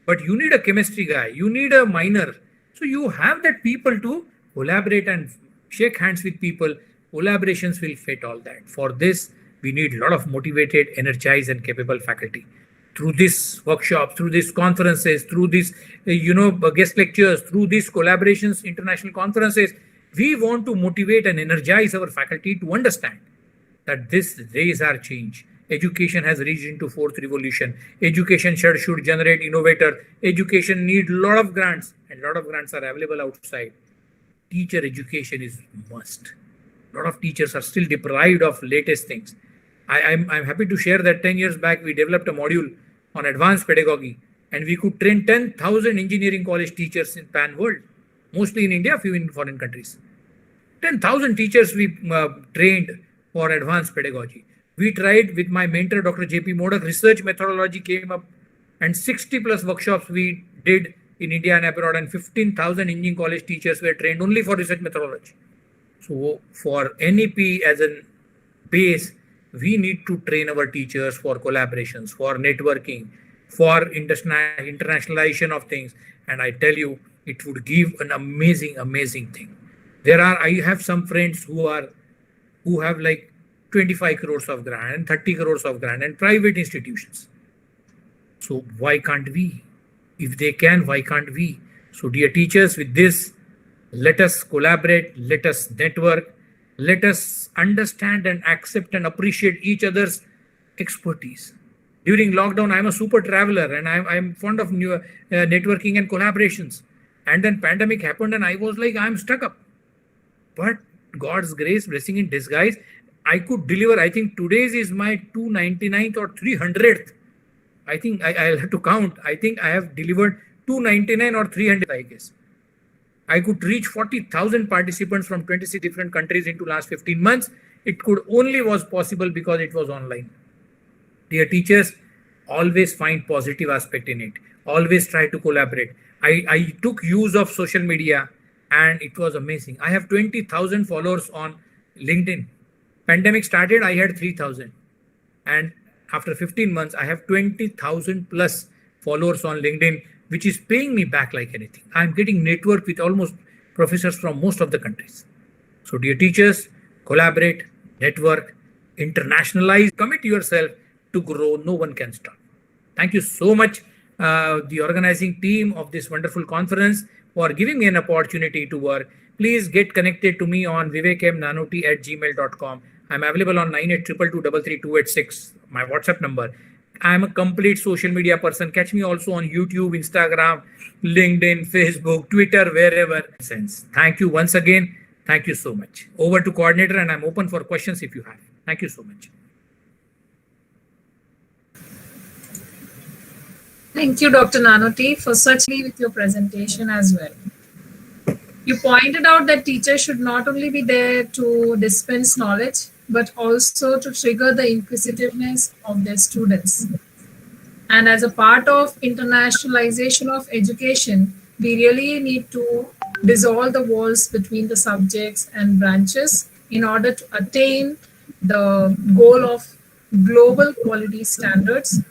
but you need a chemistry guy. You need a minor. So you have that people to collaborate and shake hands with people. Collaborations will fit all that. For this, we need a lot of motivated, energized, and capable faculty. Through this workshop, through these conferences, through these, guest lectures, through these collaborations, international conferences, we want to motivate and energize our faculty to understand that this days are change. Education has reached into fourth revolution. Education should generate innovator. Education need a lot of grants, and a lot of grants are available outside. Teacher education is must. A lot of teachers are still deprived of latest things. I'm happy to share that 10 years back, we developed a module on advanced pedagogy, and we could train 10,000 engineering college teachers in pan world, mostly in India, few in foreign countries. 10,000 teachers we trained for advanced pedagogy. We tried with my mentor, Dr. J.P. Modak, research methodology came up, and 60 plus workshops we did in India and abroad, and 15,000 engineering college teachers were trained only for research methodology. So for NEP as a base, we need to train our teachers for collaborations, for networking, for internationalization of things. And I tell you, it would give an amazing, amazing thing. I have some friends who have like 25 crores of grant and 30 crores of grant and private institutions. So why can't we? If they can, why can't we? So dear teachers, with this, let us collaborate, let us network, let us understand and accept and appreciate each other's expertise. During lockdown, I'm a super traveler and I'm fond of new networking and collaborations. And then pandemic happened and I was like, I'm stuck up. But God's grace, blessing in disguise, I could deliver. I think today's is my 299th or 300th. I think I'll have to count. I think I have delivered 299 or 300, I guess. I could reach 40,000 participants from 26 different countries into last 15 months. It could only was possible because it was online. Dear teachers, always find positive aspect in it. Always try to collaborate. I took use of social media and it was amazing. I have 20,000 followers on LinkedIn. Pandemic started, I had 3,000. And after 15 months, I have 20,000 plus followers on LinkedIn, which is paying me back like anything. I'm getting network with almost professors from most of the countries. So dear teachers, collaborate, network, internationalize, commit yourself to grow. No one can stop. Thank you so much, the organizing team of this wonderful conference, for giving me an opportunity to work. Please get connected to me on vivekmnanoti@gmail.com. I'm available on 9822233286, my WhatsApp number. I'm a complete social media person. Catch me also on YouTube, Instagram, LinkedIn, Facebook, Twitter, wherever. Thank you once again. Thank you so much. Over to coordinator, and I'm open for questions if you have. Thank you so much. Thank you, Dr. Nanoti, for such with your presentation as well. You pointed out that teachers should not only be there to dispense knowledge, but also to trigger the inquisitiveness of their students. And as a part of internationalization of education, we really need to dissolve the walls between the subjects and branches in order to attain the goal of global quality standards,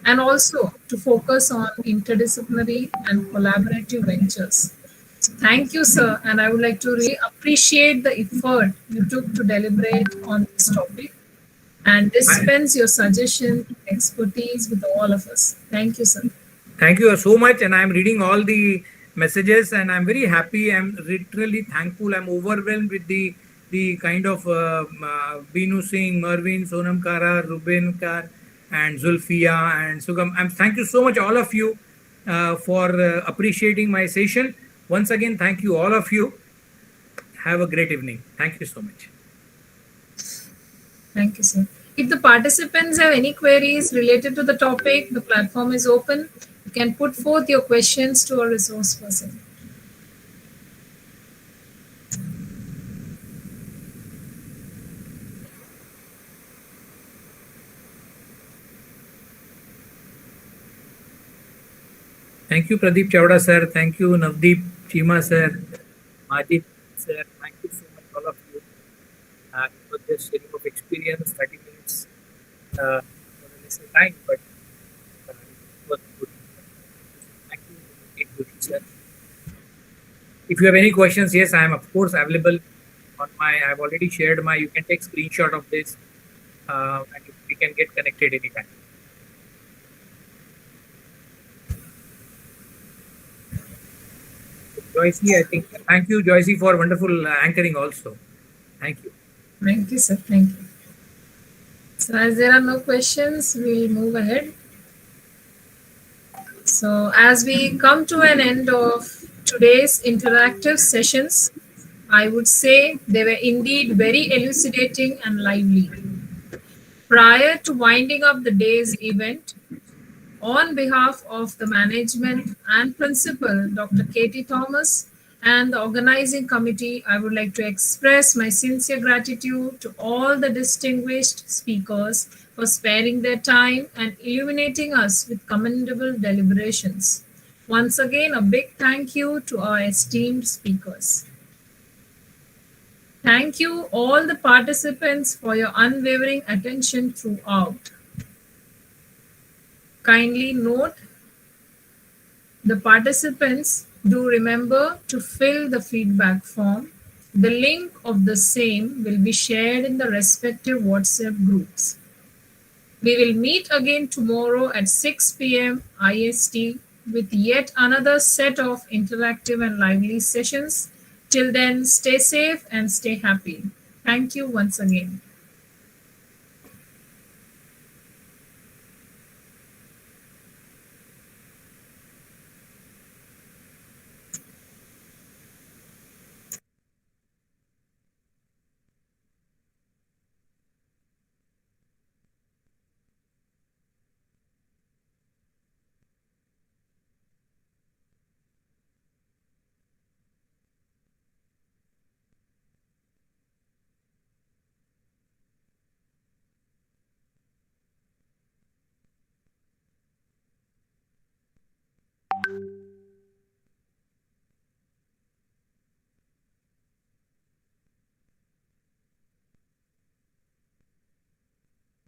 and also to focus on interdisciplinary and collaborative ventures. So thank you, sir. And I would like to really appreciate the effort you took to deliberate on this topic and dispense your suggestion, expertise with all of us. Thank you, sir. Thank you so much. And I'm reading all the messages and I'm very happy. I'm literally thankful. I'm overwhelmed with the kind of Binu Singh, Mervin, Sonam Kara, Ruben Kar, and Zulfia and Sugam. Thank you so much, all of you, for appreciating my session. Once again, thank you, all of you. Have a great evening. Thank you so much. Thank you, sir. If the participants have any queries related to the topic, the platform is open. You can put forth your questions to our resource person. Thank you, Pradeep Chawda sir. Thank you, Navdeep Chima sir. Majid sir. Thank you so much, all of you. For this sharing of experience, 30 minutes for a lesser time, but it was good. Thank you, Vivek sir. If you have any questions, yes, I am of course available on my. I've already shared my. You can take screenshot of this, and we can get connected anytime. Joycey, I think. Thank you, Joycey, for wonderful anchoring also. Thank you. Thank you, sir. Thank you. So as there are no questions, we'll move ahead. So as we come to an end of today's interactive sessions, I would say they were indeed very elucidating and lively. Prior to winding up the day's event, on behalf of the management and principal, Dr. Katie Thomas, and the organizing committee, I would like to express my sincere gratitude to all the distinguished speakers for sparing their time and illuminating us with commendable deliberations. Once again, a big thank you to our esteemed speakers. Thank you all the participants for your unwavering attention throughout. Kindly note, the participants do remember to fill the feedback form. The link of the same will be shared in the respective WhatsApp groups. We will meet again tomorrow at 6 p.m. IST with yet another set of interactive and lively sessions. Till then, stay safe and stay happy. Thank you once again.